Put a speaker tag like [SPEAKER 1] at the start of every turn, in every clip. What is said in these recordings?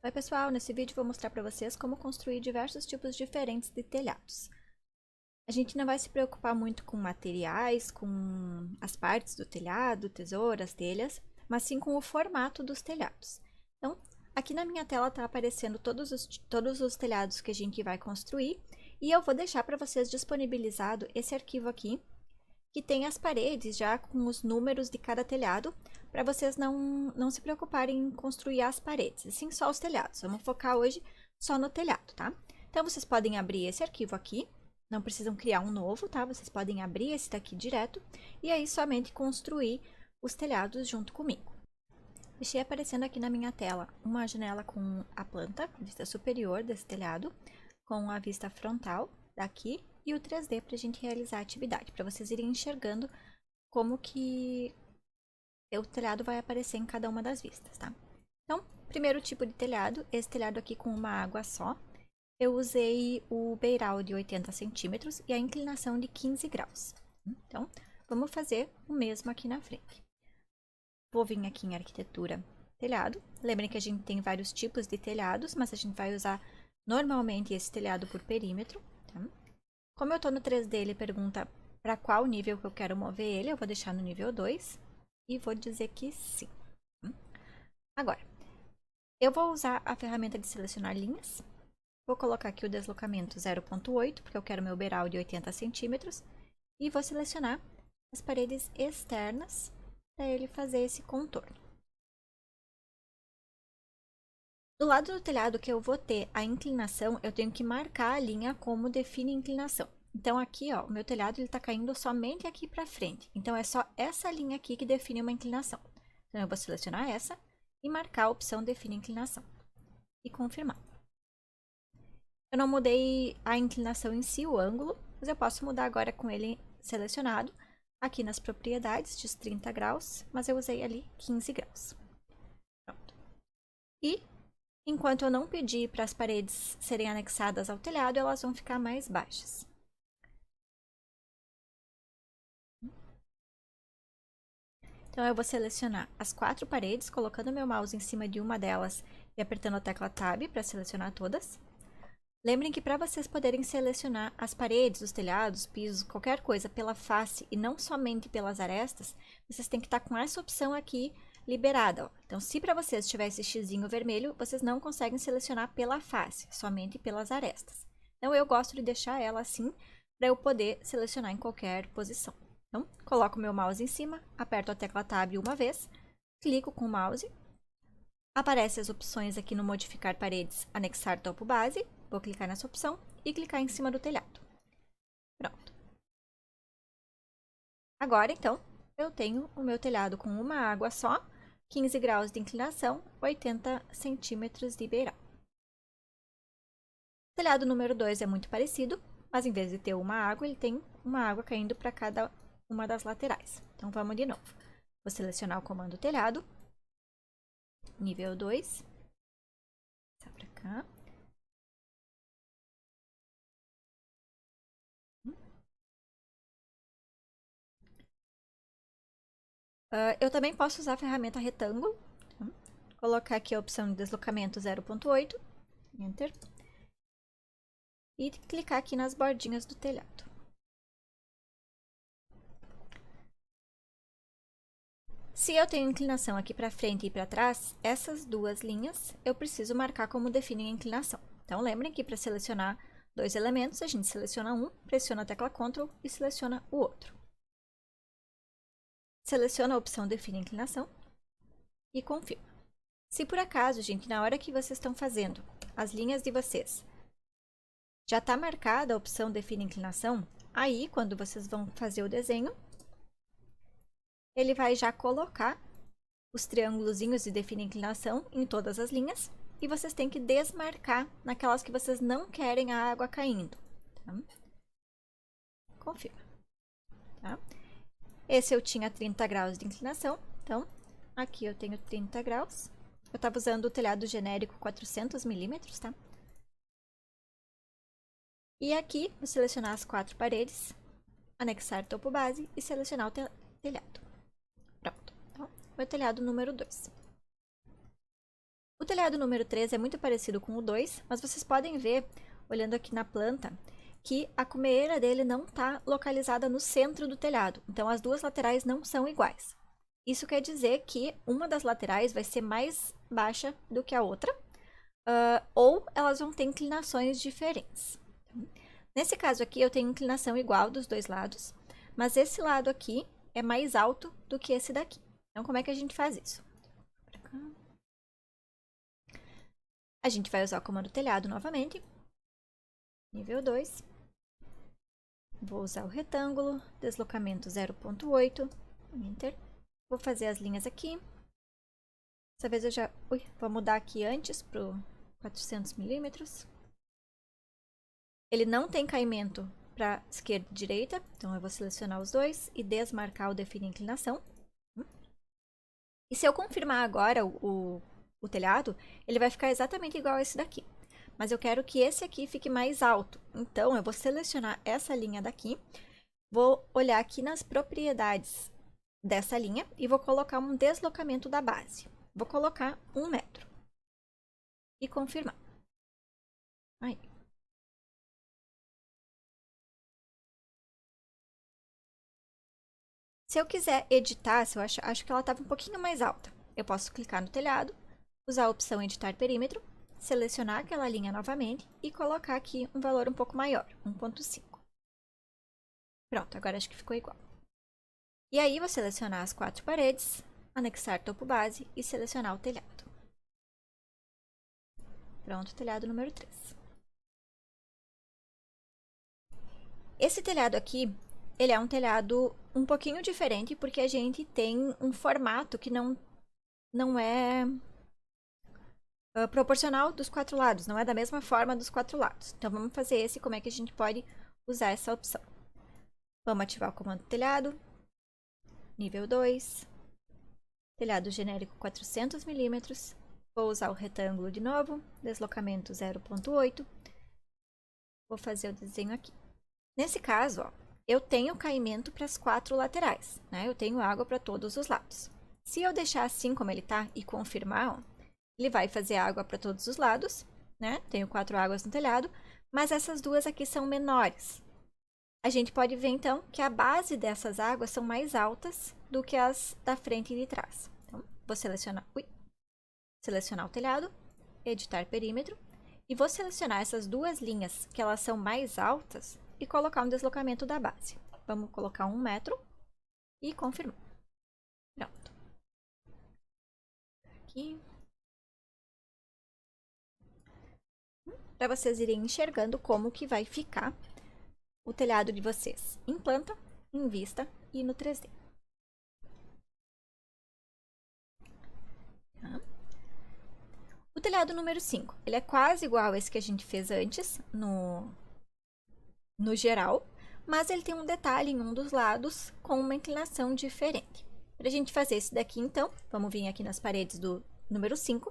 [SPEAKER 1] Oi pessoal, nesse vídeo vou mostrar para vocês como construir diversos tipos diferentes de telhados. A gente não vai se preocupar muito com materiais, com as partes do telhado, tesouras, telhas, mas sim com o formato dos telhados. Então, aqui na minha tela está aparecendo todos os telhados que a gente vai construir e eu vou deixar para vocês disponibilizado esse arquivo aqui, que tem as paredes já com os números de cada telhado, para vocês não se preocuparem em construir as paredes, e sim só os telhados. Vamos focar hoje só no telhado, tá? Então, vocês podem abrir esse arquivo aqui, não precisam criar um novo, tá? Vocês podem abrir esse daqui direto, e aí somente construir os telhados junto comigo. Deixei aparecendo aqui na minha tela uma janela com a planta, vista superior desse telhado, com a vista frontal daqui, e o 3D para a gente realizar a atividade, para vocês irem enxergando como que o telhado vai aparecer em cada uma das vistas, tá? Então, primeiro tipo de telhado, esse telhado aqui com uma água só, eu usei o beiral de 80 centímetros e a inclinação de 15 graus. Então, vamos fazer o mesmo aqui na frente. Vou vir aqui em arquitetura telhado. Lembrem que a gente tem vários tipos de telhados, mas a gente vai usar normalmente esse telhado por perímetro, tá? Como eu estou no 3D, ele pergunta para qual nível que eu quero mover ele. Eu vou deixar no nível 2 e vou dizer que sim. Agora, eu vou usar a ferramenta de selecionar linhas. Vou colocar aqui o deslocamento 0,8, porque eu quero meu beiral de 80 centímetros. E vou selecionar as paredes externas para ele fazer esse contorno. Do lado do telhado que eu vou ter a inclinação, eu tenho que marcar a linha como define inclinação. Então, aqui, ó, o meu telhado está caindo somente aqui para frente. Então, é só essa linha aqui que define uma inclinação. Então, eu vou selecionar essa e marcar a opção define inclinação. E confirmar. Eu não mudei a inclinação em si, o ângulo, mas eu posso mudar agora com ele selecionado. Aqui nas propriedades, diz 30 graus, mas eu usei ali 15 graus. Pronto. E enquanto eu não pedir para as paredes serem anexadas ao telhado, elas vão ficar mais baixas. Então, eu vou selecionar as 4 paredes, colocando meu mouse em cima de uma delas e apertando a tecla Tab para selecionar todas. Lembrem que para vocês poderem selecionar as paredes, os telhados, pisos, qualquer coisa pela face e não somente pelas arestas, vocês têm que estar com essa opção aqui liberada, ó. Então, se para vocês tiver esse xizinho vermelho, vocês não conseguem selecionar pela face, somente pelas arestas. Então, eu gosto de deixar ela assim, para eu poder selecionar em qualquer posição. Então, coloco o meu mouse em cima, aperto a tecla Tab uma vez, clico com o mouse, aparecem as opções aqui no modificar paredes, anexar topo base, vou clicar nessa opção e clicar em cima do telhado. Pronto. Agora, então, eu tenho o meu telhado com uma água só, 15 graus de inclinação, 80 centímetros de beiral. O telhado número 2 é muito parecido, mas em vez de ter uma água, ele tem uma água caindo para cada uma das laterais. Então, vamos de novo. Vou selecionar o comando telhado, nível 2, passar para cá. Eu também posso usar a ferramenta retângulo, tá? Colocar aqui a opção de deslocamento 0,8, Enter, e clicar aqui nas bordinhas do telhado. Se eu tenho inclinação aqui para frente e para trás, essas duas linhas eu preciso marcar como definem a inclinação. Então, lembrem que para selecionar dois elementos, a gente seleciona um, pressiona a tecla Ctrl e seleciona o outro. Seleciona a opção define inclinação e confirma. Se por acaso, gente, na hora que vocês estão fazendo as linhas de vocês, já está marcada a opção define inclinação, aí quando vocês vão fazer o desenho, ele vai já colocar os triângulozinhos de define inclinação em todas as linhas e vocês têm que desmarcar naquelas que vocês não querem a água caindo. Tá? Confirma. Tá? Esse eu tinha 30 graus de inclinação, então aqui eu tenho 30 graus. Eu estava usando o telhado genérico 400 milímetros, tá? E aqui, vou selecionar as 4 paredes, anexar topo base e selecionar o telhado. Pronto. Então, meu telhado número 2. O telhado número 3 é muito parecido com o 2, mas vocês podem ver, olhando aqui na planta, que a cumeeira dele não está localizada no centro do telhado. Então, as duas laterais não são iguais. Isso quer dizer que uma das laterais vai ser mais baixa do que a outra, ou elas vão ter inclinações diferentes. Nesse caso aqui, eu tenho inclinação igual dos dois lados, mas esse lado aqui é mais alto do que esse daqui. Então, como é que a gente faz isso? A gente vai usar o comando telhado novamente. Nível 2. Vou usar o retângulo, deslocamento 0.8, Enter. Vou fazer as linhas aqui. Dessa vez eu já... vou mudar aqui antes para 400 milímetros. Ele não tem caimento para esquerda e direita, então eu vou selecionar os dois e desmarcar o definir inclinação. E se eu confirmar agora o telhado, ele vai ficar exatamente igual a esse daqui. Mas eu quero que esse aqui fique mais alto. Então, eu vou selecionar essa linha daqui, vou olhar aqui nas propriedades dessa linha e vou colocar um deslocamento da base. Vou colocar 1 metro. E confirmar. Aí. Se eu quiser editar, se eu acho que ela estava um pouquinho mais alta, eu posso clicar no telhado, usar a opção editar perímetro, selecionar aquela linha novamente e colocar aqui um valor um pouco maior, 1.5. Pronto, agora acho que ficou igual. E aí, vou selecionar as 4 paredes, anexar topo base e selecionar o telhado. Pronto, telhado número 3. Esse telhado aqui, ele é um telhado um pouquinho diferente, porque a gente tem um formato que não é proporcional dos 4 lados, não é da mesma forma dos 4 lados. Então, vamos fazer esse, como é que a gente pode usar essa opção. Vamos ativar o comando telhado, nível 2, telhado genérico 400 milímetros, vou usar o retângulo de novo, deslocamento 0.8, vou fazer o desenho aqui. Nesse caso, ó, eu tenho caimento para as 4 laterais, né? Eu tenho água para todos os lados. Se eu deixar assim como ele está e confirmar, ó, ele vai fazer água para todos os lados, né? Tenho 4 águas no telhado, mas essas duas aqui são menores. A gente pode ver, então, que a base dessas águas são mais altas do que as da frente e de trás. Então, vou selecionar o telhado, editar perímetro, e vou selecionar essas duas linhas, que elas são mais altas, e colocar um deslocamento da base. Vamos colocar 1 metro e confirmar. Pronto. Aqui. Para vocês irem enxergando como que vai ficar o telhado de vocês em planta, em vista e no 3D. Tá? O telhado número 5, ele é quase igual a esse que a gente fez antes, no geral, mas ele tem um detalhe em um dos lados com uma inclinação diferente. Para a gente fazer esse daqui, então, vamos vir aqui nas paredes do número 5,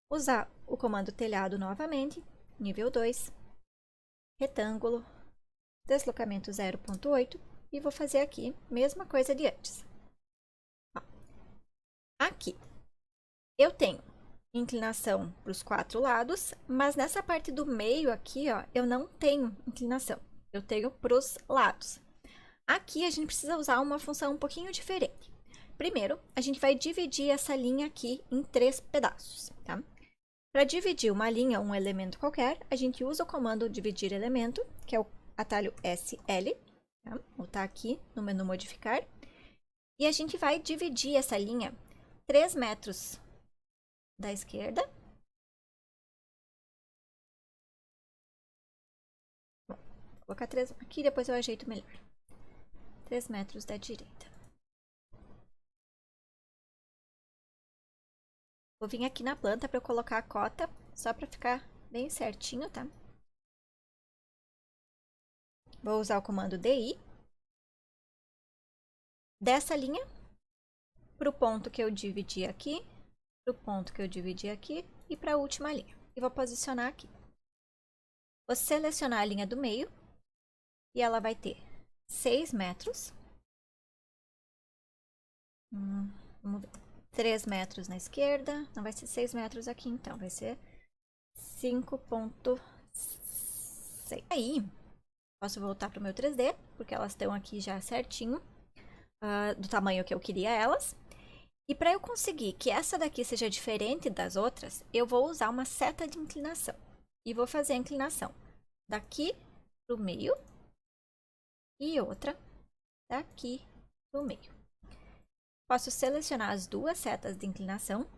[SPEAKER 1] usar o comando telhado novamente, nível 2, retângulo, deslocamento 0.8 e vou fazer aqui mesma coisa de antes. Ó, aqui eu tenho inclinação para os 4 lados, mas nessa parte do meio aqui, ó, eu não tenho inclinação, eu tenho para os lados. Aqui a gente precisa usar uma função um pouquinho diferente. Primeiro, a gente vai dividir essa linha aqui em 3 pedaços, tá? Para dividir uma linha, um elemento qualquer, a gente usa o comando dividir elemento, que é o atalho SL, tá? Vou estar aqui no menu modificar. E a gente vai dividir essa linha 3 metros da esquerda. Bom, vou colocar 3 aqui, depois eu ajeito melhor. 3 metros da direita. Vou vir aqui na planta para eu colocar a cota, só para ficar bem certinho, tá? Vou usar o comando DI. Dessa linha, para o ponto que eu dividi aqui, para o ponto que eu dividi aqui e para a última linha. E vou posicionar aqui. Vou selecionar a linha do meio e ela vai ter 6 metros. Vamos ver. 3 metros na esquerda. Não vai ser 6 metros aqui, então. Vai ser 5,6. Aí, posso voltar para o meu 3D, porque elas estão aqui já certinho, do tamanho que eu queria elas. E para eu conseguir que essa daqui seja diferente das outras, eu vou usar uma seta de inclinação. E vou fazer a inclinação daqui para o meio e outra daqui para o meio. Posso selecionar as duas setas de inclinação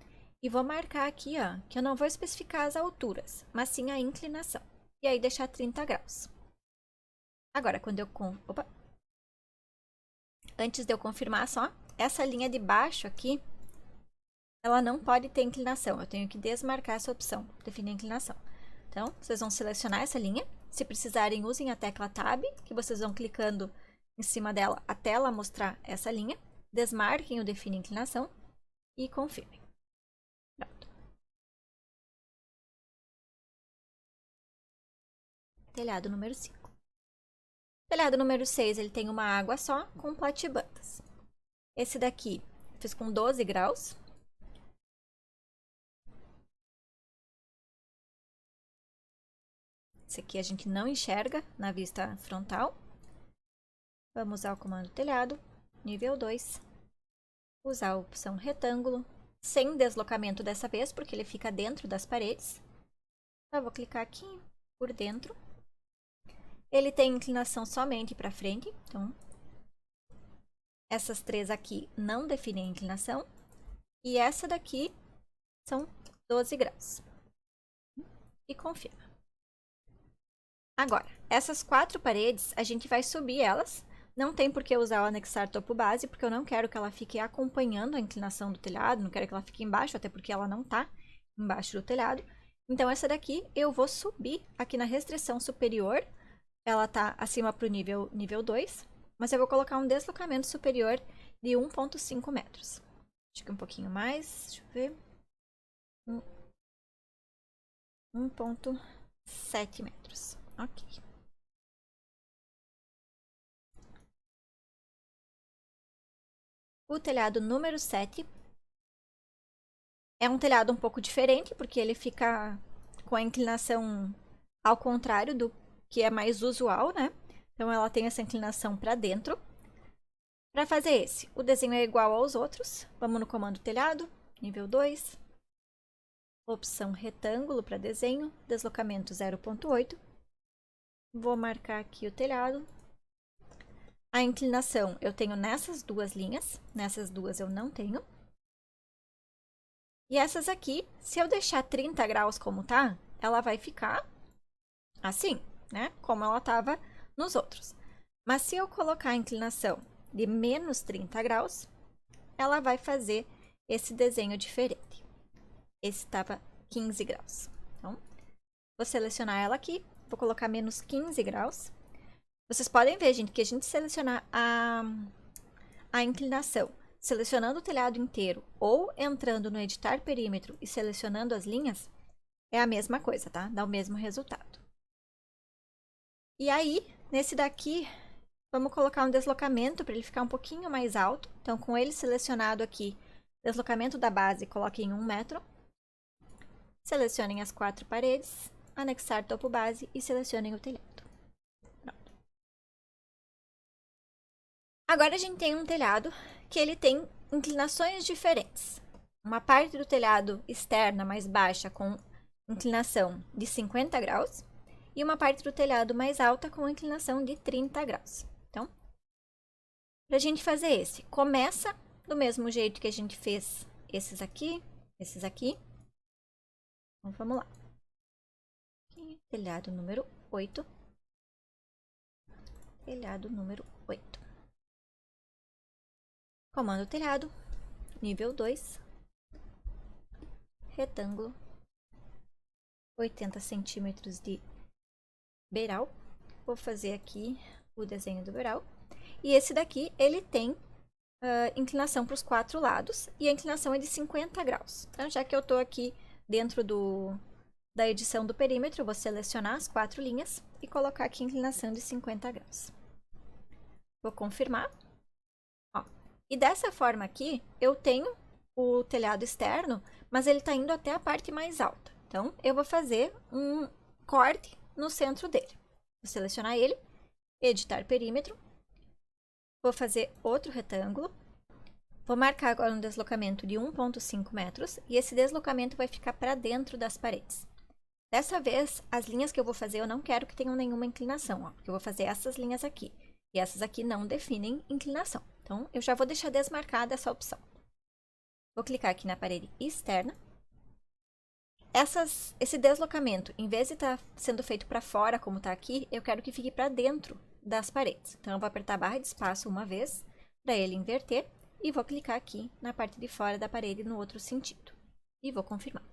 [SPEAKER 1] e vou marcar aqui, ó, que eu não vou especificar as alturas, mas sim a inclinação. E aí deixar 30 graus. Agora, quando eu... Opa! Antes de eu confirmar só, essa linha de baixo aqui, ela não pode ter inclinação. Eu tenho que desmarcar essa opção, definir a inclinação. Então, vocês vão selecionar essa linha. Se precisarem, usem a tecla Tab, que vocês vão clicando em cima dela até ela mostrar essa linha. Desmarquem o Define Inclinação e confirmem. Pronto. Telhado número 5. Telhado número 6, ele tem uma água só com platibandas. Esse daqui fiz com 12 graus. Esse aqui a gente não enxerga na vista frontal. Vamos usar o comando telhado, nível 2. Usar a opção retângulo, sem deslocamento dessa vez, porque ele fica dentro das paredes. Eu vou clicar aqui por dentro. Ele tem inclinação somente para frente, então essas três aqui não definem a inclinação. E essa daqui são 12 graus. E confirma. Agora, essas 4 paredes, a gente vai subir elas. Não tem por que usar o anexar topo base, porque eu não quero que ela fique acompanhando a inclinação do telhado. Não quero que ela fique embaixo, até porque ela não está embaixo do telhado. Então, essa daqui eu vou subir aqui na restrição superior. Ela está acima para o nível 2. Mas eu vou colocar um deslocamento superior de 1,5 metros. Acho que um pouquinho mais. Deixa eu ver. 1,7 metros. Ok. O telhado número 7 é um telhado um pouco diferente, porque ele fica com a inclinação ao contrário do que é mais usual, né? Então, ela tem essa inclinação para dentro. Para fazer esse, o desenho é igual aos outros. Vamos no comando telhado, nível 2. Opção retângulo para desenho, deslocamento 0,8. Vou marcar aqui o telhado. A inclinação eu tenho nessas duas linhas, nessas duas eu não tenho. E essas aqui, se eu deixar 30 graus como tá, ela vai ficar assim, né? Como ela estava nos outros. Mas se eu colocar a inclinação de menos 30 graus, ela vai fazer esse desenho diferente. Esse estava 15 graus. Então, vou selecionar ela aqui, vou colocar menos 15 graus. Vocês podem ver, gente, que a gente selecionar a inclinação, selecionando o telhado inteiro ou entrando no editar perímetro e selecionando as linhas, é a mesma coisa, tá? Dá o mesmo resultado. E aí, nesse daqui, vamos colocar um deslocamento para ele ficar um pouquinho mais alto. Então, com ele selecionado aqui, deslocamento da base, coloque em 1 metro. Selecionem as 4 paredes, anexar topo base e selecionem o telhado. Pronto. Agora a gente tem um telhado que ele tem inclinações diferentes. Uma parte do telhado externa mais baixa com inclinação de 50 graus e uma parte do telhado mais alta com inclinação de 30 graus. Então, para a gente fazer esse, começa do mesmo jeito que a gente fez esses aqui. Então, vamos lá. Aqui, telhado número 8. Telhado número 8. Comando telhado, nível 2. Retângulo. 80 centímetros de beiral. Vou fazer aqui o desenho do beiral. E esse daqui, ele tem inclinação para os 4 lados. E a inclinação é de 50 graus. Então, já que eu estou aqui dentro da edição do perímetro, eu vou selecionar as 4 linhas e colocar aqui inclinação de 50 graus. Vou confirmar. Ó, e dessa forma aqui, eu tenho o telhado externo, mas ele está indo até a parte mais alta. Então, eu vou fazer um corte no centro dele. Vou selecionar ele, editar perímetro, vou fazer outro retângulo, vou marcar agora um deslocamento de 1,5 metros e esse deslocamento vai ficar para dentro das paredes. Dessa vez, as linhas que eu vou fazer, eu não quero que tenham nenhuma inclinação, ó, porque eu vou fazer essas linhas aqui. E essas aqui não definem inclinação. Então, eu já vou deixar desmarcada essa opção. Vou clicar aqui na parede externa. Esse deslocamento, em vez de estar sendo feito para fora, como está aqui, eu quero que fique para dentro das paredes. Então, eu vou apertar a barra de espaço uma vez, para ele inverter, e vou clicar aqui na parte de fora da parede no outro sentido. E vou confirmar.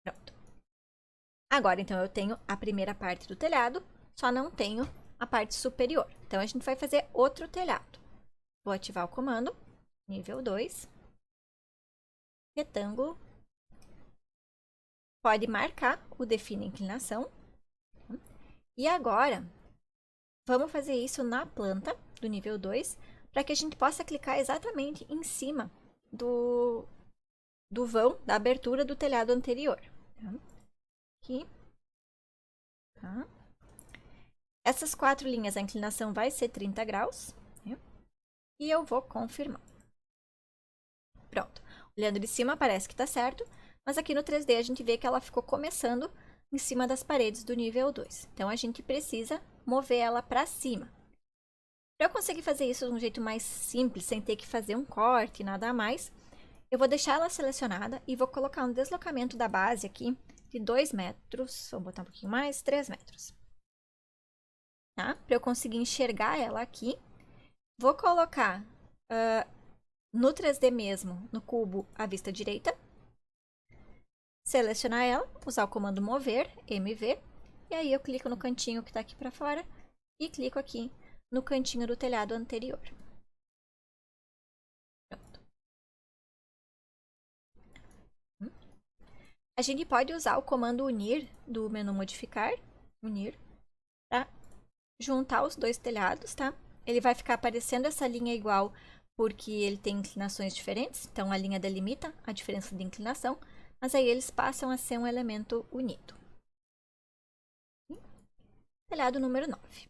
[SPEAKER 1] Pronto. Agora, então, eu tenho a primeira parte do telhado, só não tenho a parte superior. Então, a gente vai fazer outro telhado. Vou ativar o comando, nível 2, retângulo. Pode marcar o define inclinação. E agora, vamos fazer isso na planta do nível 2, para que a gente possa clicar exatamente em cima do vão, da abertura do telhado anterior. Aqui. Tá. Essas 4 linhas, a inclinação vai ser 30 graus. E eu vou confirmar. Pronto. Olhando de cima, parece que está certo. Mas aqui no 3D a gente vê que ela ficou começando em cima das paredes do nível 2. Então, a gente precisa mover ela para cima. Para eu conseguir fazer isso de um jeito mais simples, sem ter que fazer um corte, nada a mais, eu vou deixar ela selecionada e vou colocar um deslocamento da base aqui de 2 metros. Vamos botar um pouquinho mais, 3 metros. Tá? Para eu conseguir enxergar ela aqui, vou colocar no 3D mesmo, no cubo, a vista direita. Selecionar ela, usar o comando mover, MV, e aí eu clico no cantinho que está aqui para fora e clico aqui no cantinho do telhado anterior. Pronto. A gente pode usar o comando unir do menu modificar, unir, para juntar os dois telhados, tá? Ele vai ficar aparecendo essa linha igual porque ele tem inclinações diferentes, então a linha delimita a diferença de inclinação, mas aí eles passam a ser um elemento unido. Telhado número 9.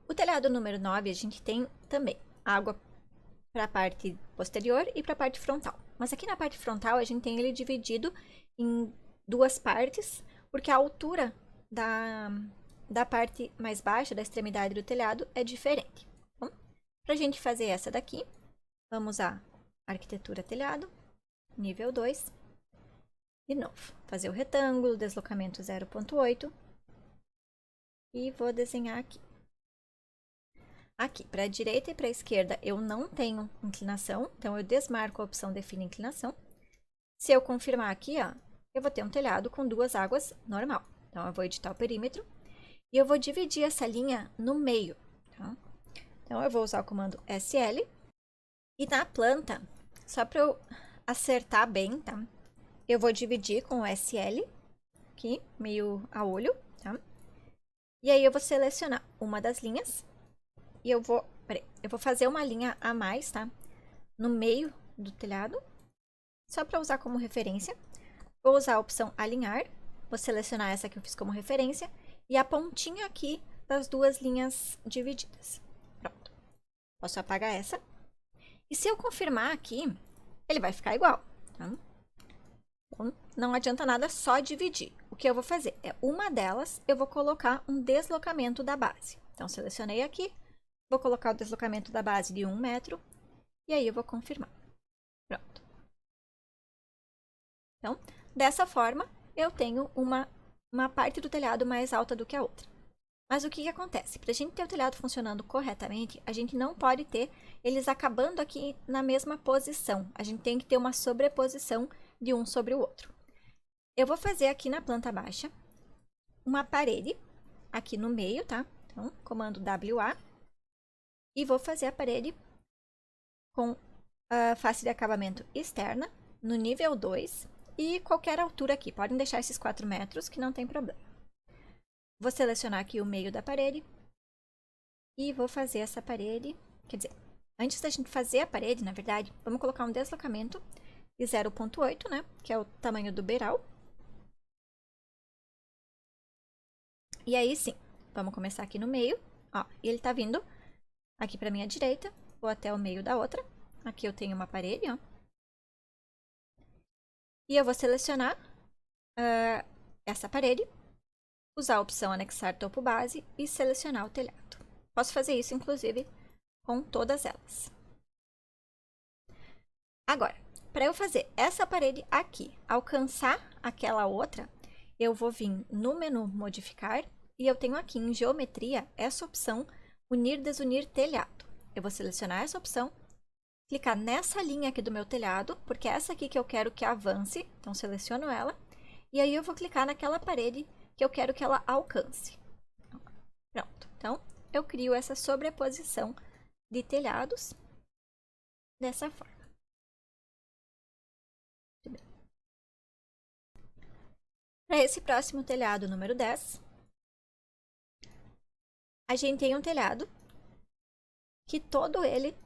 [SPEAKER 1] O telhado número 9, a gente tem também água para a parte posterior e para a parte frontal. Mas aqui na parte frontal, a gente tem ele dividido em 2 partes, porque a altura da parte mais baixa, da extremidade do telhado, é diferente. Para a gente fazer essa daqui, vamos usar arquitetura telhado, nível 2. De novo, fazer o retângulo, deslocamento 0,8. E vou desenhar aqui. Aqui, para a direita e para a esquerda, eu não tenho inclinação, então eu desmarco a opção define inclinação. Se eu confirmar aqui, ó, eu vou ter um telhado com 2 águas normal. Então, eu vou editar o perímetro e eu vou dividir essa linha no meio. Tá? Então, eu vou usar o comando SL. E na planta, só para eu acertar bem, tá? Eu vou dividir com o SL, aqui, meio a olho, tá? E aí, eu vou selecionar uma das linhas. E eu vou fazer uma linha a mais, tá? No meio do telhado, só para usar como referência. Vou usar a opção alinhar, vou selecionar essa que eu fiz como referência e a pontinha aqui das 2 linhas divididas. Pronto. Posso apagar essa. E se eu confirmar aqui, ele vai ficar igual, tá? Então, não adianta nada só dividir. O que eu vou fazer é uma delas, eu vou colocar um deslocamento da base. Então, selecionei aqui. Vou colocar o deslocamento da base de 1 metro e aí eu vou confirmar. Pronto. Então, dessa forma, eu tenho uma parte do telhado mais alta do que a outra. Mas o que acontece? Para a gente ter o telhado funcionando corretamente, a gente não pode ter eles acabando aqui na mesma posição. A gente tem que ter uma sobreposição de um sobre o outro. Eu vou fazer aqui na planta baixa uma parede aqui no meio, tá? Então, comando WA. E vou fazer a parede com a face de acabamento externa, no nível 2, e qualquer altura aqui. Podem deixar esses 4 metros, que não tem problema. Vou selecionar aqui o meio da parede, e vou fazer essa parede quer dizer, antes da gente fazer a parede, na verdade, vamos colocar um deslocamento de 0,8, né? Que é o tamanho do beiral. E aí sim, vamos começar aqui no meio, ó, e ele tá vindo aqui pra minha direita, vou até o meio da outra. Aqui eu tenho uma parede, ó. E eu vou selecionar essa parede, usar a opção anexar topo base e selecionar o telhado. Posso fazer isso, inclusive, com todas elas. Agora, para eu fazer essa parede aqui, alcançar aquela outra, eu vou vir no menu modificar e eu tenho aqui em geometria essa opção unir, desunir telhado. Eu vou selecionar essa opção, clicar nessa linha aqui do meu telhado, porque é essa aqui que eu quero que avance, então seleciono ela, e aí eu vou clicar naquela parede que eu quero que ela alcance. Pronto, então eu crio essa sobreposição de telhados dessa forma. Para esse próximo telhado, número 10, a gente tem um telhado que todo ele,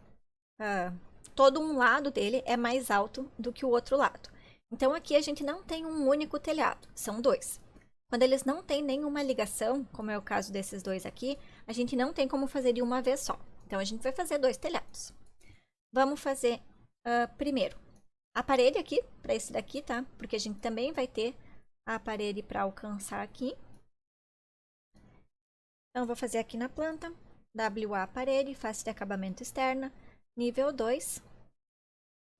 [SPEAKER 1] todo um lado dele é mais alto do que o outro lado. Então aqui a gente não tem um único telhado, são dois. Quando eles não têm nenhuma ligação, como é o caso desses dois aqui, a gente não tem como fazer de uma vez só. Então a gente vai fazer dois telhados. Vamos fazer primeiro a parede aqui, para esse daqui, tá? Porque a gente também vai ter a parede para alcançar aqui. Então, vou fazer aqui na planta, WA parede, face de acabamento externa, nível 2.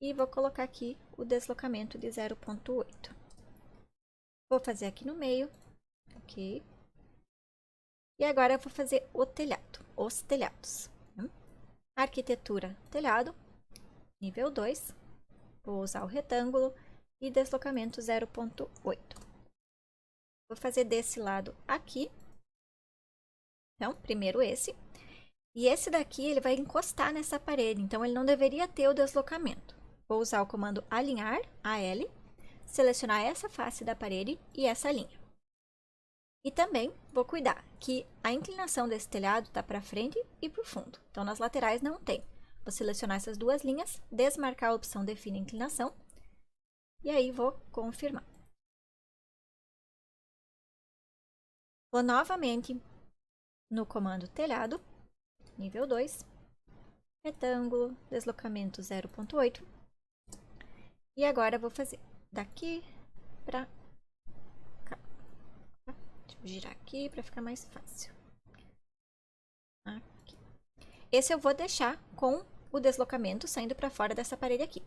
[SPEAKER 1] E vou colocar aqui o deslocamento de 0,8. Vou fazer aqui no meio, ok. E agora eu vou fazer o telhado, os telhados. Arquitetura, telhado, nível 2. Vou usar o retângulo e deslocamento 0,8. Vou fazer desse lado aqui. Então, primeiro esse. E esse daqui, ele vai encostar nessa parede, então ele não deveria ter o deslocamento. Vou usar o comando alinhar, AL, selecionar essa face da parede e essa linha. E também vou cuidar que a inclinação desse telhado está para frente e para o fundo. Então, nas laterais não tem. Vou selecionar essas duas linhas, desmarcar a opção define inclinação. E aí, vou confirmar. Vou novamente no comando telhado, nível 2, retângulo, deslocamento 0,8. E agora, vou fazer daqui para cá. Deixa eu girar aqui para ficar mais fácil. Aqui. Esse eu vou deixar com o deslocamento saindo para fora dessa parede aqui.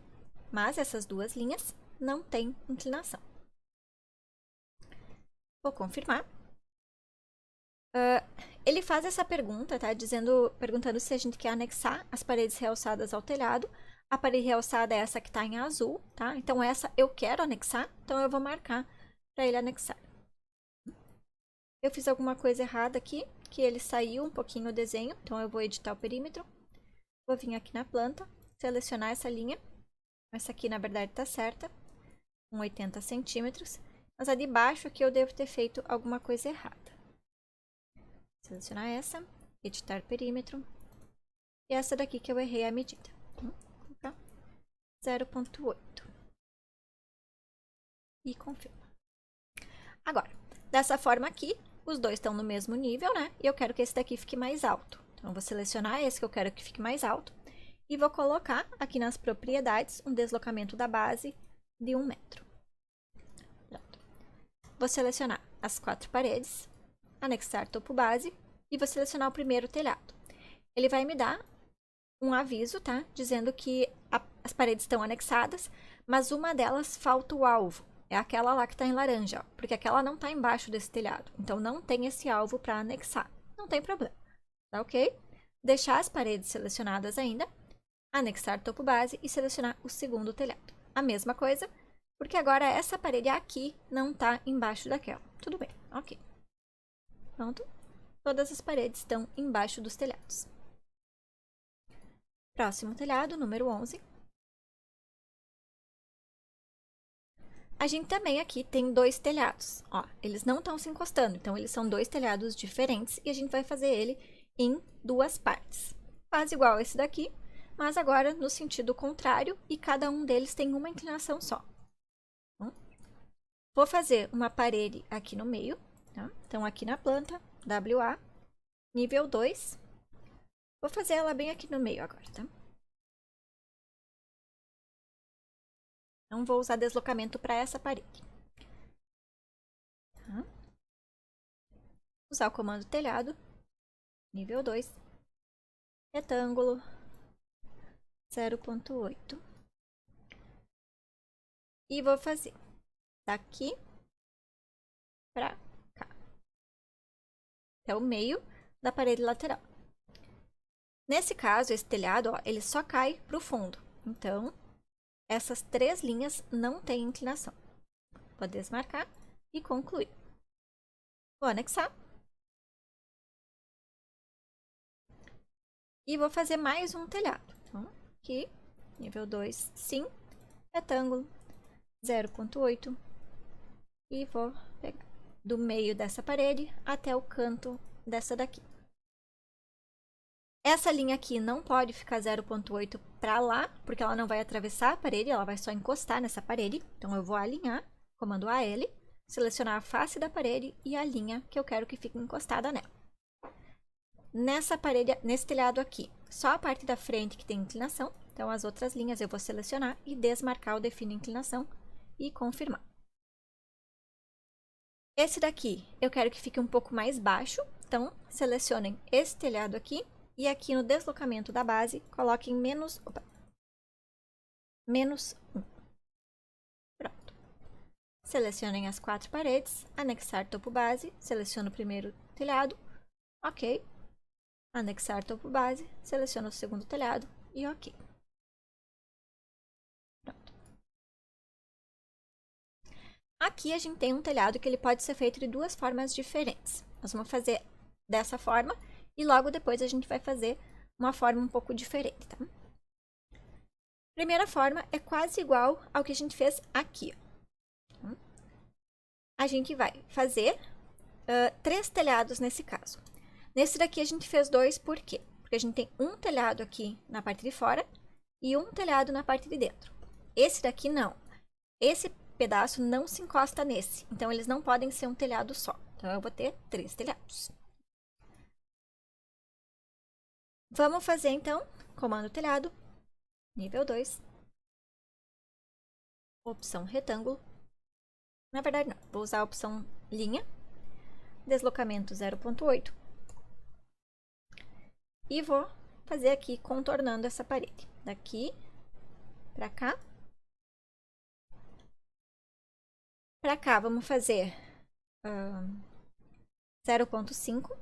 [SPEAKER 1] Mas essas duas linhas não têm inclinação. Vou confirmar. Ele faz essa pergunta, tá? Perguntando se a gente quer anexar as paredes realçadas ao telhado. A parede realçada é essa que está em azul, tá? Então, essa eu quero anexar, então eu vou marcar para ele anexar. Eu fiz alguma coisa errada aqui, que ele saiu um pouquinho o desenho, então eu vou editar o perímetro. Vou vir aqui na planta, selecionar essa linha. Essa aqui, na verdade, está certa, com 80 centímetros. Mas a de baixo aqui eu devo ter feito alguma coisa errada. Selecionar essa, editar perímetro. E essa daqui que eu errei a medida. Vou colocar 0,8. E confirma. Agora, dessa forma aqui, os dois estão no mesmo nível, né? E eu quero que esse daqui fique mais alto. Então, eu vou selecionar esse que eu quero que fique mais alto. E vou colocar aqui nas propriedades um deslocamento da base de 1 metro. Pronto. Vou selecionar as 4 paredes, anexar topo base e vou selecionar o primeiro telhado. Ele vai me dar um aviso, tá? Dizendo que as paredes estão anexadas, mas uma delas falta o alvo. É aquela lá que está em laranja, ó, porque aquela não está embaixo desse telhado. Então, não tem esse alvo para anexar. Não tem problema. Tá ok? Deixar as paredes selecionadas ainda, anexar topo base e selecionar o segundo telhado. A mesma coisa, porque agora essa parede aqui não está embaixo daquela. Tudo bem, ok. Pronto. Todas as paredes estão embaixo dos telhados. Próximo telhado, número 11. A gente também aqui tem 2 telhados. Ó, eles não estão se encostando, então eles são 2 telhados diferentes e a gente vai fazer ele em 2 partes. quase igual a esse daqui, mas agora no sentido contrário e cada um deles tem uma inclinação só. Então, vou fazer uma parede aqui no meio, tá? Então, aqui na planta, WA, nível 2. Vou fazer ela bem aqui no meio agora, tá? Não vou usar deslocamento para essa parede. Tá? Usar o comando telhado, nível 2, retângulo, 0,8. E vou fazer daqui para cá. É o meio da parede lateral. Nesse caso, esse telhado, ó, ele só cai para o fundo. Então, essas 3 linhas não têm inclinação. Vou desmarcar e concluir. Vou anexar. E vou fazer mais um telhado. Então, aqui, nível 2, sim, retângulo, 0,8. E vou pegar do meio dessa parede até o canto dessa daqui. Essa linha aqui não pode ficar 0,8 para lá, porque ela não vai atravessar a parede, ela vai só encostar nessa parede. Então, eu vou alinhar, comando AL, selecionar a face da parede e a linha que eu quero que fique encostada nela. Nessa parede, nesse telhado aqui, só a parte da frente que tem inclinação. Então, as outras linhas eu vou selecionar e desmarcar o define inclinação e confirmar. Esse daqui, eu quero que fique um pouco mais baixo. Então, selecionem esse telhado aqui. E aqui no deslocamento da base, coloquem menos 1. Pronto. Selecionem as 4 paredes, anexar topo base, seleciono o primeiro telhado, ok. Anexar topo base, seleciono o segundo telhado e ok. Pronto. Aqui a gente tem um telhado que ele pode ser feito de 2 formas diferentes. Nós vamos fazer dessa forma e logo depois a gente vai fazer uma forma um pouco diferente, tá? Primeira forma é quase igual ao que a gente fez aqui. Ó. A gente vai fazer 3 telhados nesse caso. Nesse daqui a gente fez 2, por quê? Porque a gente tem um telhado aqui na parte de fora e um telhado na parte de dentro. Esse daqui não. Esse pedaço não se encosta nesse, então eles não podem ser um telhado só. Então eu vou ter 3 telhados. Vamos fazer então, comando telhado, nível 2, opção retângulo. Na verdade não, vou usar a opção linha, deslocamento 0,8 e vou fazer aqui contornando essa parede, daqui para cá. Para cá vamos fazer 0,5,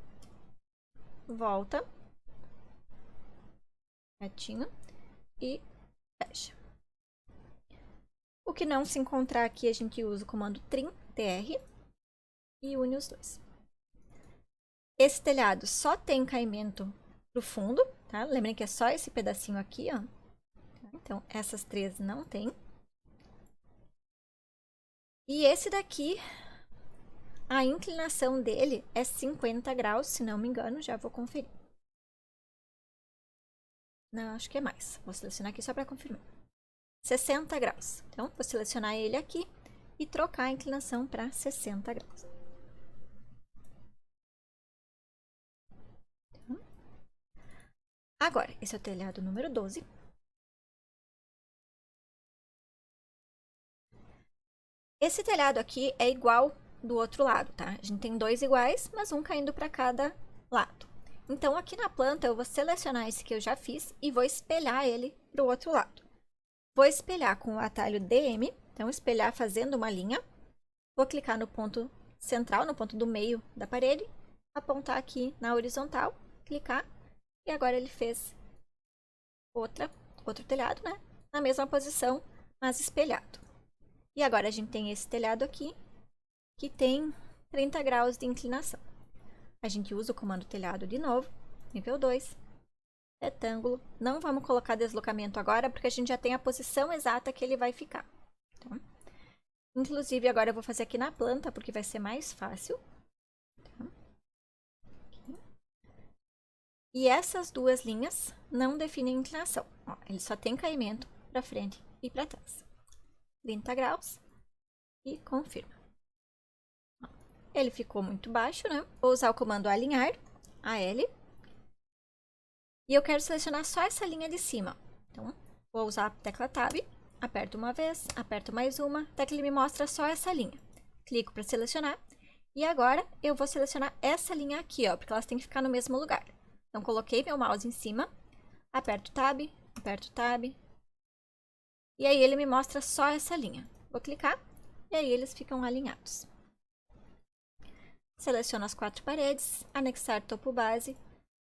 [SPEAKER 1] volta, retinho e fecha. O que não se encontrar aqui, a gente usa o comando trim, TR, e une os dois. Esse telhado só tem caimento pro fundo, tá? Lembrem que é só esse pedacinho aqui, ó. Então, essas 3 não tem. E esse daqui, a inclinação dele é 50 graus, se não me engano, já vou conferir. Não, acho que é mais. Vou selecionar aqui só para confirmar. 60 graus. Então, vou selecionar ele aqui e trocar a inclinação para 60 graus. Então, agora, esse é o telhado número 12. Esse telhado aqui é igual do outro lado, tá? A gente tem 2 iguais, mas um caindo para cada lado. Então, aqui na planta, eu vou selecionar esse que eu já fiz e vou espelhar ele para o outro lado. Vou espelhar com o atalho DM, então espelhar fazendo uma linha. Vou clicar no ponto central, no ponto do meio da parede, apontar aqui na horizontal, clicar, e agora ele fez outro telhado, né? Na mesma posição, mas espelhado. E agora a gente tem esse telhado aqui, que tem 30 graus de inclinação. A gente usa o comando telhado de novo, nível 2. Retângulo. Não vamos colocar deslocamento agora, porque a gente já tem a posição exata que ele vai ficar. Tá? Inclusive, agora eu vou fazer aqui na planta, porque vai ser mais fácil. Tá? E essas duas linhas não definem inclinação. Ó, ele só tem caimento para frente e para trás. 30 graus e confirma. Ele ficou muito baixo, né? Vou usar o comando alinhar, AL. E eu quero selecionar só essa linha de cima. Então, vou usar a tecla Tab, aperto uma vez, aperto mais uma, até que ele me mostra só essa linha. Clico para selecionar. E agora eu vou selecionar essa linha aqui, ó, porque elas têm que ficar no mesmo lugar. Então, coloquei meu mouse em cima, aperto Tab, e aí ele me mostra só essa linha. Vou clicar e aí eles ficam alinhados. Seleciono as 4 paredes, anexar topo base,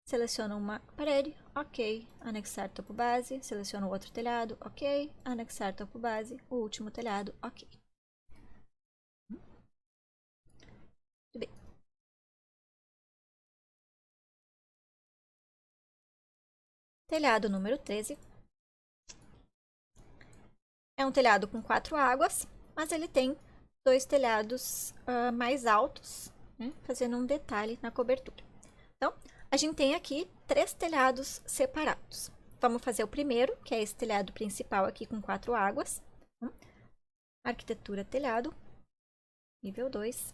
[SPEAKER 1] seleciono uma parede, ok, anexar topo base, seleciono outro telhado, ok, anexar topo base, o último telhado, ok. Muito bem. Telhado número 13. É um telhado com 4 águas, mas ele tem 2 telhados mais altos, né, fazendo um detalhe na cobertura. Então, a gente tem aqui 3 telhados separados. Vamos fazer o primeiro, que é esse telhado principal aqui com 4 águas. Arquitetura telhado, nível 2,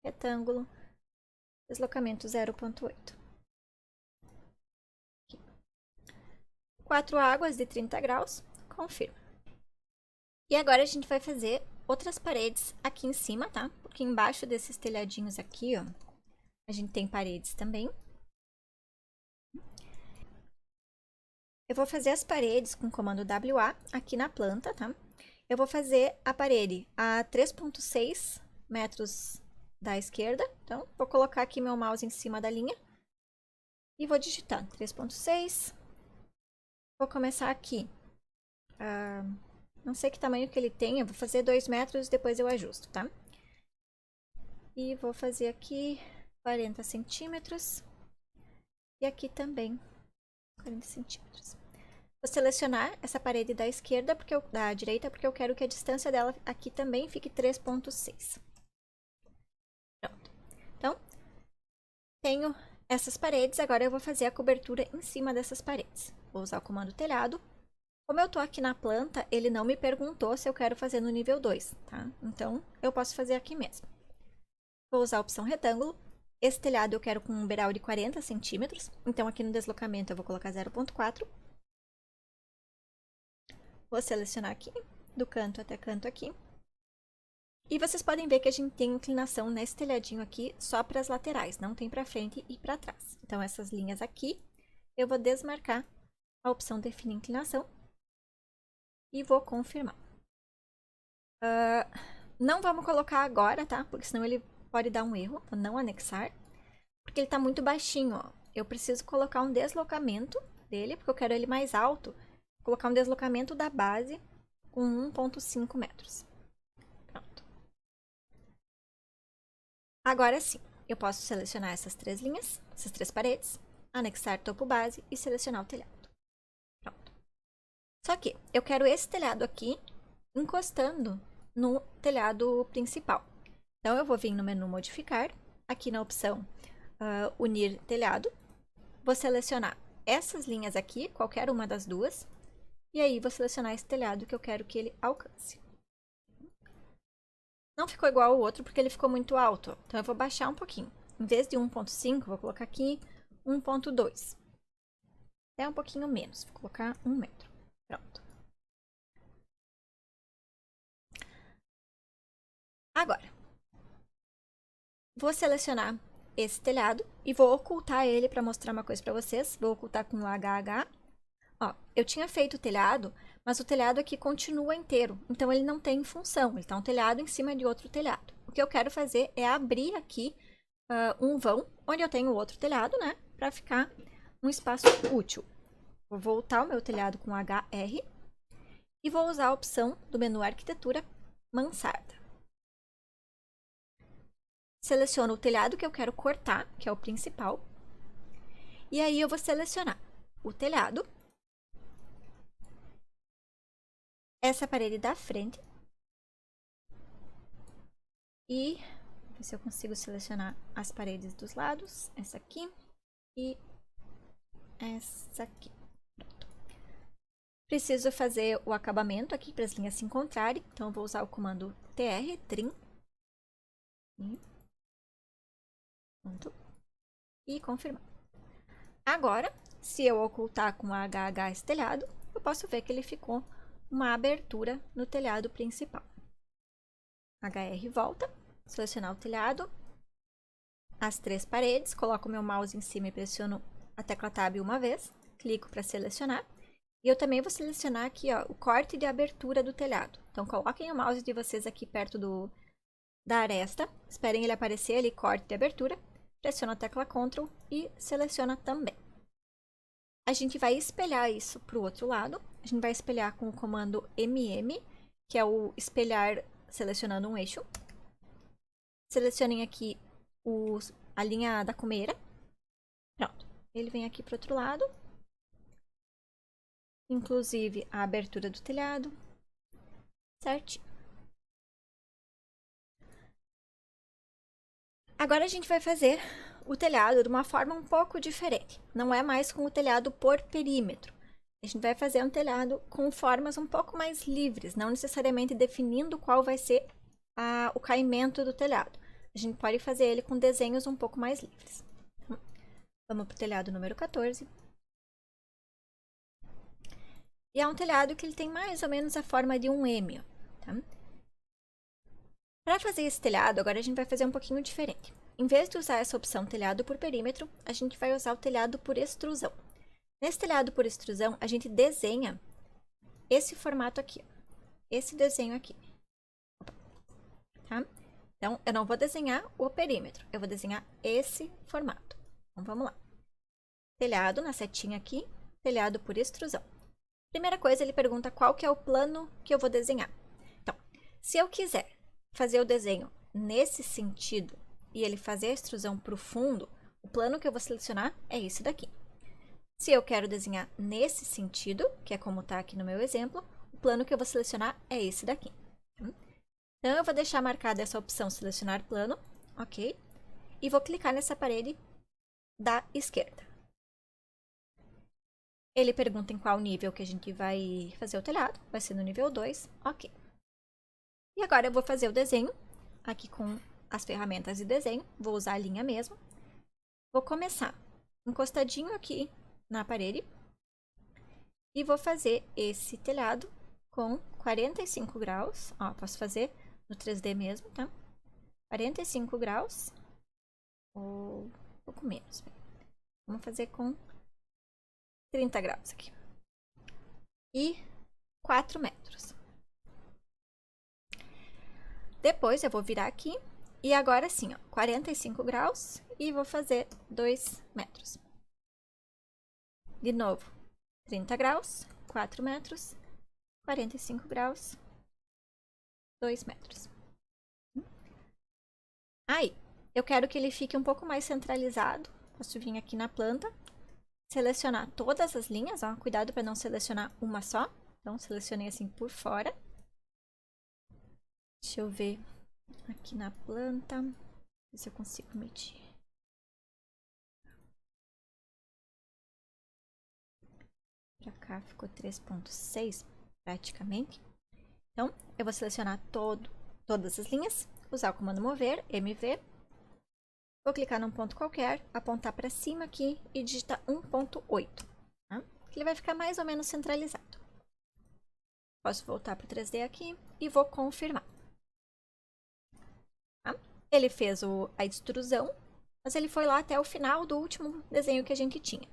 [SPEAKER 1] retângulo, deslocamento 0,8. 4 águas de 30 graus, confirma. E agora a gente vai fazer outras paredes aqui em cima, tá? Porque embaixo desses telhadinhos aqui, ó, a gente tem paredes também. Eu vou fazer as paredes com o comando WA aqui na planta, tá? Eu vou fazer a parede a 3,6 metros da esquerda. Então, vou colocar aqui meu mouse em cima da linha e vou digitar 3,6. Vou começar aqui. Não sei que tamanho que ele tem, eu vou fazer 2 metros, depois eu ajusto, tá? E vou fazer aqui 40 centímetros. E aqui também 40 centímetros. Vou selecionar essa parede da esquerda, da direita, porque eu quero que a distância dela aqui também fique 3,6. Pronto. Então, tenho essas paredes, agora eu vou fazer a cobertura em cima dessas paredes. Vou usar o comando telhado. Como eu tô aqui na planta, ele não me perguntou se eu quero fazer no nível 2, tá? Então, eu posso fazer aqui mesmo. Vou usar a opção retângulo. Esse telhado eu quero com um beiral de 40 centímetros. Então, aqui no deslocamento eu vou colocar 0,4. Vou selecionar aqui, do canto até canto aqui. E vocês podem ver que a gente tem inclinação nesse telhadinho aqui só para as laterais, não tem para frente e para trás. Então, essas linhas aqui, eu vou desmarcar a opção definir inclinação e vou confirmar. Não vamos colocar agora, tá? Porque senão ele pode dar um erro, vou não anexar. Porque ele tá muito baixinho, ó. Eu preciso colocar um deslocamento dele, porque eu quero ele mais alto. Vou colocar um deslocamento da base com 1,5 metros. Pronto. Agora sim, eu posso selecionar essas 3 linhas, essas 3 paredes, anexar topo base e selecionar o telhado. Pronto. Só que eu quero esse telhado aqui encostando no telhado principal. Então, eu vou vir no menu modificar, aqui na opção unir telhado, vou selecionar essas linhas aqui, qualquer uma das duas, e aí vou selecionar esse telhado que eu quero que ele alcance. Não ficou igual ao outro porque ele ficou muito alto, então eu vou baixar um pouquinho. Em vez de 1,5, vou colocar aqui 1,2. Até um pouquinho menos, vou colocar 1 metro. Pronto. Agora, vou selecionar esse telhado e vou ocultar ele para mostrar uma coisa para vocês. Vou ocultar com o HH. Ó, eu tinha feito o telhado, mas o telhado aqui continua inteiro, então ele não tem função, ele está um telhado em cima de outro telhado. O que eu quero fazer é abrir aqui um vão, onde eu tenho outro telhado, né, para ficar um espaço útil. Vou voltar o meu telhado com HR e vou usar a opção do menu Arquitetura, Mansarda. Seleciono o telhado que eu quero cortar, que é o principal, e aí eu vou selecionar o telhado, essa parede da frente e vou ver se eu consigo selecionar as paredes dos lados, essa aqui e essa aqui. Pronto. Preciso fazer o acabamento aqui para as linhas se encontrarem, então eu vou usar o comando trim. Pronto. E confirmar. Agora, se eu ocultar com HH esse telhado, eu posso ver que ele ficou uma abertura no telhado principal. HR volta, selecionar o telhado, as 3 paredes, coloco meu mouse em cima e pressiono a tecla Tab uma vez, clico para selecionar. E eu também vou selecionar aqui, ó, o corte de abertura do telhado. Então, coloquem o mouse de vocês aqui perto da aresta, esperem ele aparecer ali, corte de abertura, pressiona a tecla Ctrl e seleciona também. A gente vai espelhar isso para o outro lado, a gente vai espelhar com o comando MM, que é o espelhar selecionando um eixo. Selecionem aqui a linha da cumeira. Pronto, ele vem aqui para o outro lado. Inclusive a abertura do telhado, certinho. Agora a gente vai fazer o telhado de uma forma um pouco diferente. Não é mais com o telhado por perímetro. A gente vai fazer um telhado com formas um pouco mais livres, não necessariamente definindo qual vai ser o caimento do telhado. A gente pode fazer ele com desenhos um pouco mais livres. Vamos para o telhado número 14. E é um telhado que ele tem mais ou menos a forma de um M. Tá? Para fazer esse telhado, agora a gente vai fazer um pouquinho diferente. Em vez de usar essa opção telhado por perímetro, a gente vai usar o telhado por extrusão. Nesse telhado por extrusão, a gente desenha esse formato aqui. Esse desenho aqui. Tá? Então, eu não vou desenhar o perímetro, eu vou desenhar esse formato. Então, vamos lá. Telhado na setinha aqui, telhado por extrusão. Primeira coisa, ele pergunta qual que é o plano que eu vou desenhar. Então, se eu quiser fazer o desenho nesse sentido e ele fazer a extrusão para o fundo, o plano que eu vou selecionar é esse daqui. Se eu quero desenhar nesse sentido, que é como está aqui no meu exemplo, o plano que eu vou selecionar é esse daqui. Então, eu vou deixar marcada essa opção selecionar plano, ok? E vou clicar nessa parede da esquerda. Ele pergunta em qual nível que a gente vai fazer o telhado. Vai ser no nível 2. Ok. E agora eu vou fazer o desenho. Aqui com as ferramentas de desenho. Vou usar a linha mesmo. Vou começar encostadinho aqui na parede. E vou fazer esse telhado com 45 graus. Ó, posso fazer no 3D mesmo, tá? 45 graus. Ou um pouco menos. Vamos fazer com 30 graus aqui. E 4 metros. Depois eu vou virar aqui. E agora sim, ó, 45 graus. E vou fazer 2 metros. De novo, 30 graus, 4 metros. 45 graus, 2 metros. Aí, eu quero que ele fique um pouco mais centralizado. Posso vir aqui na planta. Selecionar todas as linhas, ó, cuidado para não selecionar uma só. Então, selecionei assim por fora. Deixa eu ver aqui na planta, ver se eu consigo medir. Para cá ficou 3.6 praticamente. Então, eu vou selecionar todas as linhas, usar o comando mover, MV. Vou clicar num ponto qualquer, apontar para cima aqui e digitar 1.8. Tá? Ele vai ficar mais ou menos centralizado. Posso voltar para o 3D aqui e vou confirmar. Tá? Ele fez a extrusão, mas ele foi lá até o final do último desenho que a gente tinha.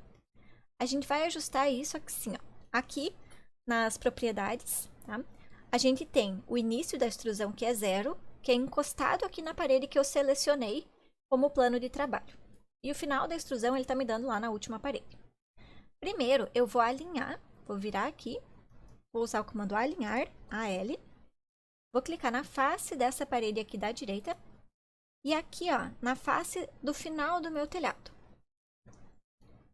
[SPEAKER 1] A gente vai ajustar isso assim, ó. Aqui nas propriedades, tá? A gente tem o início da extrusão, que é 0, que é encostado aqui na parede que eu selecionei como plano de trabalho. E o final da extrusão ele está me dando lá na última parede. Primeiro, eu vou alinhar, vou virar aqui, vou usar o comando alinhar, AL. Vou clicar na face dessa parede aqui da direita. E aqui, ó, na face do final do meu telhado.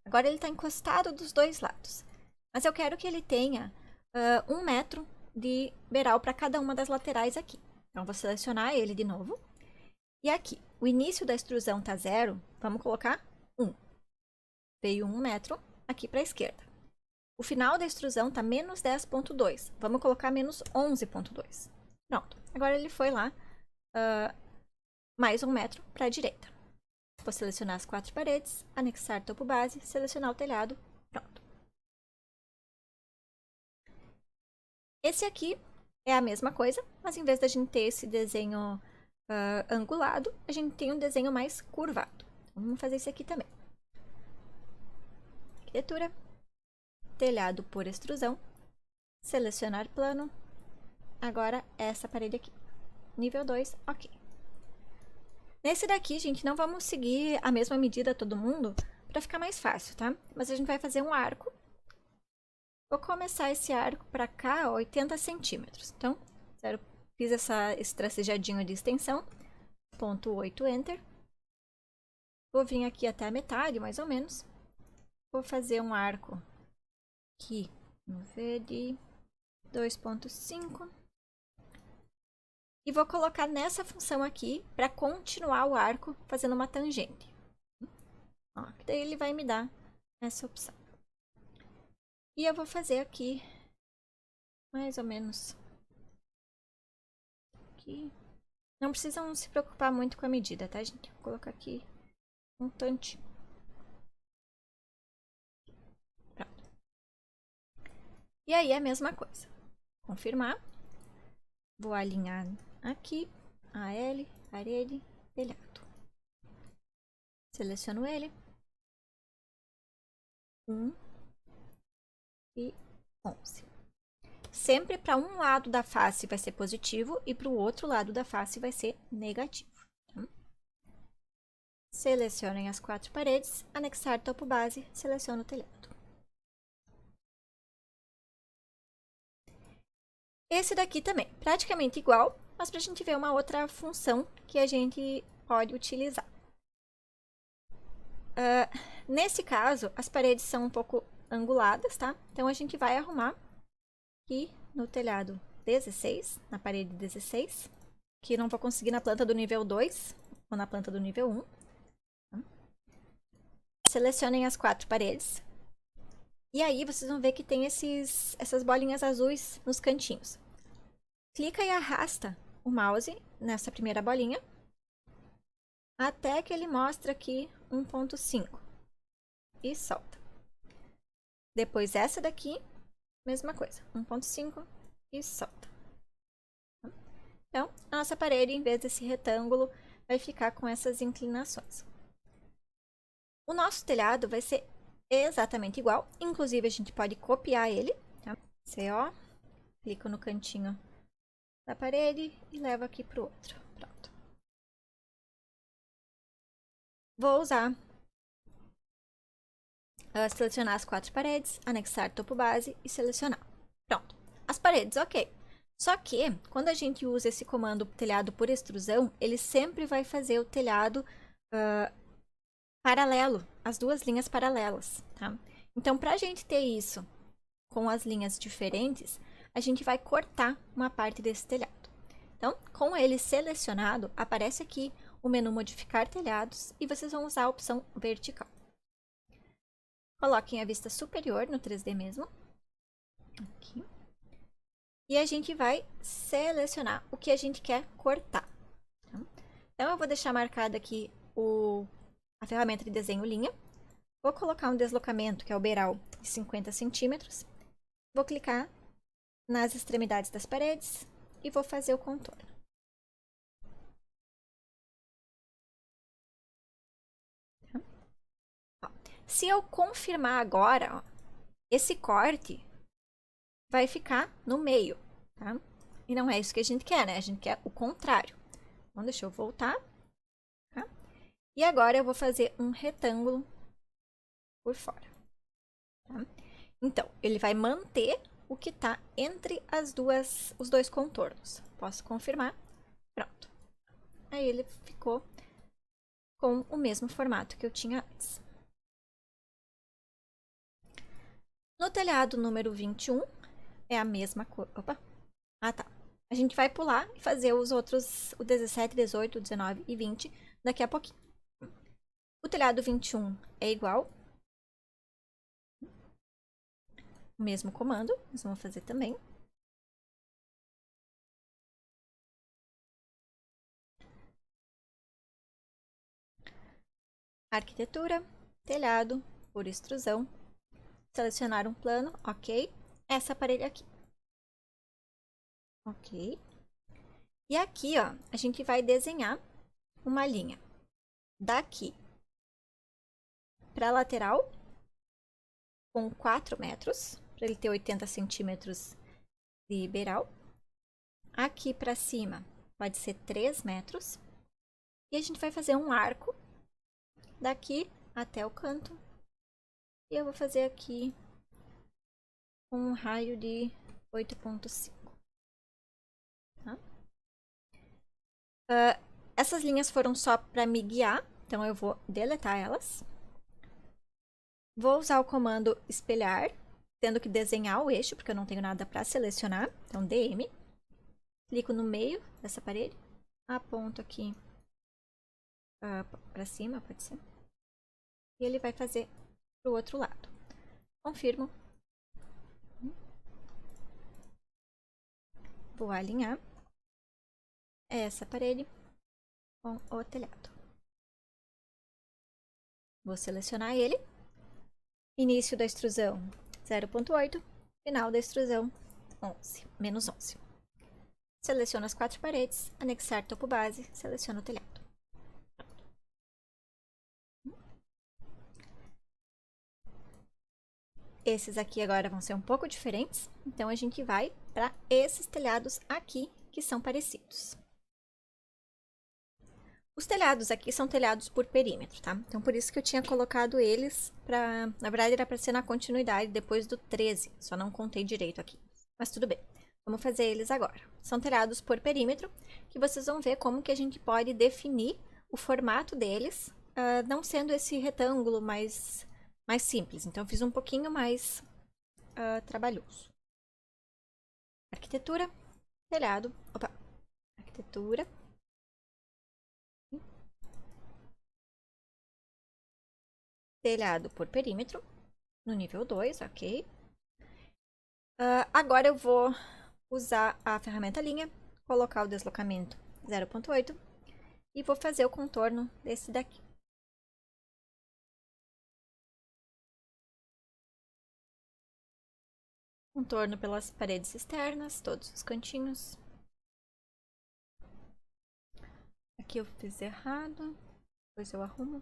[SPEAKER 1] Agora ele está encostado dos dois lados. Mas eu quero que ele tenha 1 metro de beiral para cada uma das laterais aqui. Então, vou selecionar ele de novo. E aqui, o início da extrusão está 0, vamos colocar 1. Veio 1 metro, aqui para a esquerda. O final da extrusão está menos 10,2. Vamos colocar menos 11,2. Pronto. Agora ele foi lá mais 1 metro para a direita. Vou selecionar as 4 paredes, anexar topo base, selecionar o telhado. Pronto. Esse aqui é a mesma coisa, mas em vez da gente ter esse desenho angulado, a gente tem um desenho mais curvado. Então, vamos fazer isso aqui também. Arquitetura, telhado por extrusão, selecionar plano. Agora essa parede aqui. Nível 2, ok. Nesse daqui, gente, não vamos seguir a mesma medida todo mundo para ficar mais fácil, tá? Mas a gente vai fazer um arco. Vou começar esse arco para cá, 80 centímetros. Então, fiz esse tracejadinho de extensão. Ponto 8, Enter. Vou vir aqui até a metade, mais ou menos. Vou fazer um arco aqui, vamos ver, de 2,5. E vou colocar nessa função aqui para continuar o arco fazendo uma tangente. Ó, daí ele vai me dar essa opção. E eu vou fazer aqui, mais ou menos, aqui. Não precisam se preocupar muito com a medida, tá, gente? Vou colocar aqui um tantinho. Pronto. E aí a mesma coisa. Confirmar. Vou alinhar aqui, AL, parede, telhado. Seleciono ele. 1 e 11. Sempre para um lado da face vai ser positivo e para o outro lado da face vai ser negativo. Tá? Selecionem as 4 paredes, anexar topo base, seleciono o telhado. Esse daqui também, praticamente igual, mas para a gente ver uma outra função que a gente pode utilizar. Nesse caso, as paredes são um pouco anguladas, tá? Então, a gente vai arrumar aqui no telhado 16, na parede 16, que não vou conseguir na planta do nível 2, ou na planta do nível 1. Tá? Selecionem as 4 paredes. E aí, vocês vão ver que tem essas bolinhas azuis nos cantinhos. Clica e arrasta o mouse nessa primeira bolinha, até que ele mostra aqui 1,5. E solta. Depois essa daqui, mesma coisa, 1,5 e solta. Então, a nossa parede, em vez desse retângulo, vai ficar com essas inclinações. O nosso telhado vai ser exatamente igual, inclusive a gente pode copiar ele, tá? CO, clico no cantinho da parede e levo aqui para o outro. Pronto. Vou usar selecionar as 4 paredes, anexar topo base e selecionar. Pronto. As paredes, ok. Só que, quando a gente usa esse comando telhado por extrusão, ele sempre vai fazer o telhado paralelo, as duas linhas paralelas, tá? Então, para a gente ter isso com as linhas diferentes, a gente vai cortar uma parte desse telhado. Então, com ele selecionado, aparece aqui o menu modificar telhados e vocês vão usar a opção vertical. Coloquem a vista superior no 3D mesmo. Aqui. E a gente vai selecionar o que a gente quer cortar. Tá? Então, eu vou deixar marcada aqui a ferramenta de desenho linha. Vou colocar um deslocamento, que é o beiral, de 50 centímetros. Vou clicar nas extremidades das paredes e vou fazer o contorno. Se eu confirmar agora, ó, esse corte vai ficar no meio, tá? E não é isso que a gente quer, né? A gente quer o contrário. Então, deixa eu voltar. Tá? E agora eu vou fazer um retângulo por fora. Tá? Então, ele vai manter o que está entre os dois contornos. Posso confirmar. Pronto. Aí ele ficou com o mesmo formato que eu tinha antes. No telhado número 21, é a mesma coisa. Opa! Ah, tá. A gente vai pular e fazer os outros, o 17, 18, 19 e 20, daqui a pouquinho. O telhado 21 é igual. O mesmo comando, nós vamos fazer também. Arquitetura, telhado, por extrusão. Selecionar um plano, ok. Essa parede aqui. Ok. E aqui, ó, a gente vai desenhar uma linha daqui para a lateral com 4 metros, para ele ter 80 centímetros de beiral. Aqui para cima pode ser 3 metros. E a gente vai fazer um arco daqui até o canto. E eu vou fazer aqui um raio de 8,5. Tá? Essas linhas foram só para me guiar, então eu vou deletar elas. Vou usar o comando espelhar, tendo que desenhar o eixo, porque eu não tenho nada para selecionar. Então, DM. Clico no meio dessa parede, aponto aqui para cima, pode ser. E ele vai fazer para o outro lado. Confirmo. Vou alinhar essa parede com o telhado. Vou selecionar ele. Início da extrusão 0,8. Final da extrusão 11, menos 11. Seleciono as 4 paredes, anexar topo base, seleciono o telhado. Esses aqui agora vão ser um pouco diferentes, então a gente vai para esses telhados aqui que são parecidos. Os telhados aqui são telhados por perímetro, tá? Então por isso que eu tinha colocado eles para, na verdade era para ser na continuidade depois do 13, só não contei direito aqui. Mas tudo bem. Vamos fazer eles agora. São telhados por perímetro, que vocês vão ver como que a gente pode definir o formato deles, não sendo esse retângulo mais simples. Então, eu fiz um pouquinho mais trabalhoso. Arquitetura, telhado, arquitetura. Telhado por perímetro, no nível 2, ok. Agora eu vou usar a ferramenta linha, colocar o deslocamento 0,8 e vou fazer o contorno desse daqui. Contorno pelas paredes externas, todos os cantinhos. Aqui eu fiz errado, depois eu arrumo.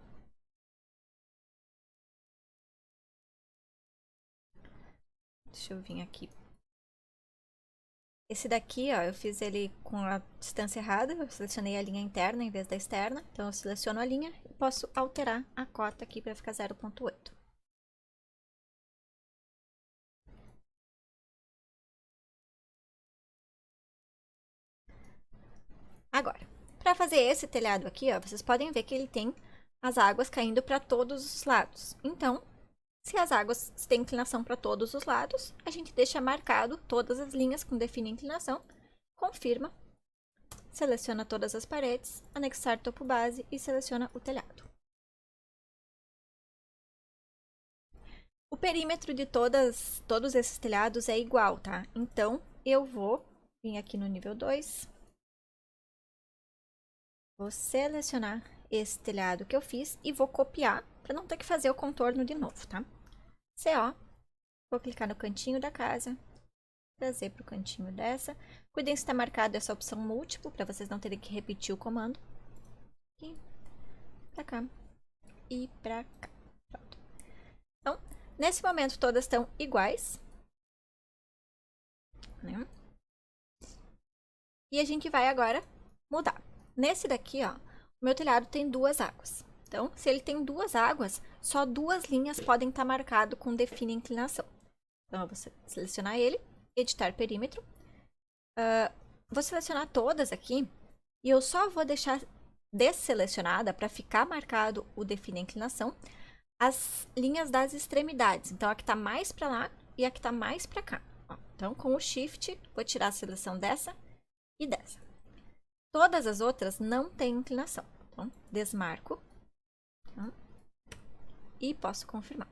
[SPEAKER 1] Deixa eu vir aqui. Esse daqui, ó, eu fiz ele com a distância errada, eu selecionei a linha interna em vez da externa. Então, eu seleciono a linha e posso alterar a cota aqui para ficar 0,8. Agora, para fazer esse telhado aqui, ó, vocês podem ver que ele tem as águas caindo para todos os lados. Então, se as águas têm inclinação para todos os lados, a gente deixa marcado todas as linhas com define inclinação, confirma, seleciona todas as paredes, anexar topo base e seleciona o telhado. O perímetro de todos esses telhados é igual, tá? Então, eu vou vir aqui no nível 2. Vou selecionar esse telhado que eu fiz e vou copiar para não ter que fazer o contorno de novo, tá? CO. Vou clicar no cantinho da casa, trazer para o cantinho dessa. Cuidem se está marcado essa opção múltiplo, para vocês não terem que repetir o comando. Aqui, para cá e para cá. Pronto. Então, nesse momento todas estão iguais, né? E a gente vai agora mudar. Nesse daqui, ó, o meu telhado tem 2 águas. Então, se ele tem 2 águas, só 2 linhas podem estar marcado com define inclinação. Então, eu vou selecionar ele, editar perímetro. Vou selecionar todas aqui e eu só vou deixar desselecionada para ficar marcado o define inclinação as linhas das extremidades. Então, a que está mais para lá e a que está mais para cá. Ó, então, com o Shift, vou tirar a seleção dessa e dessa. Todas as outras não têm inclinação. Então, desmarco. Tá? E posso confirmar.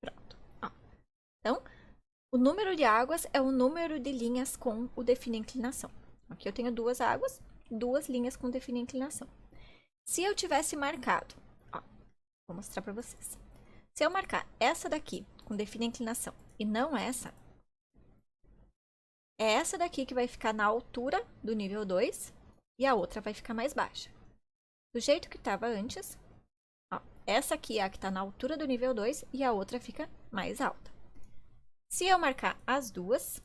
[SPEAKER 1] Pronto. Ó, O número de águas é o número de linhas com o definir inclinação. Aqui eu tenho 2 águas, 2 linhas com definir inclinação. Se eu tivesse marcado, ó, vou mostrar para vocês. Se eu marcar essa daqui com definir inclinação e não essa, é essa daqui que vai ficar na altura do nível 2 e a outra vai ficar mais baixa. Do jeito que estava antes, ó, essa aqui é a que está na altura do nível 2 e a outra fica mais alta. Se eu marcar as duas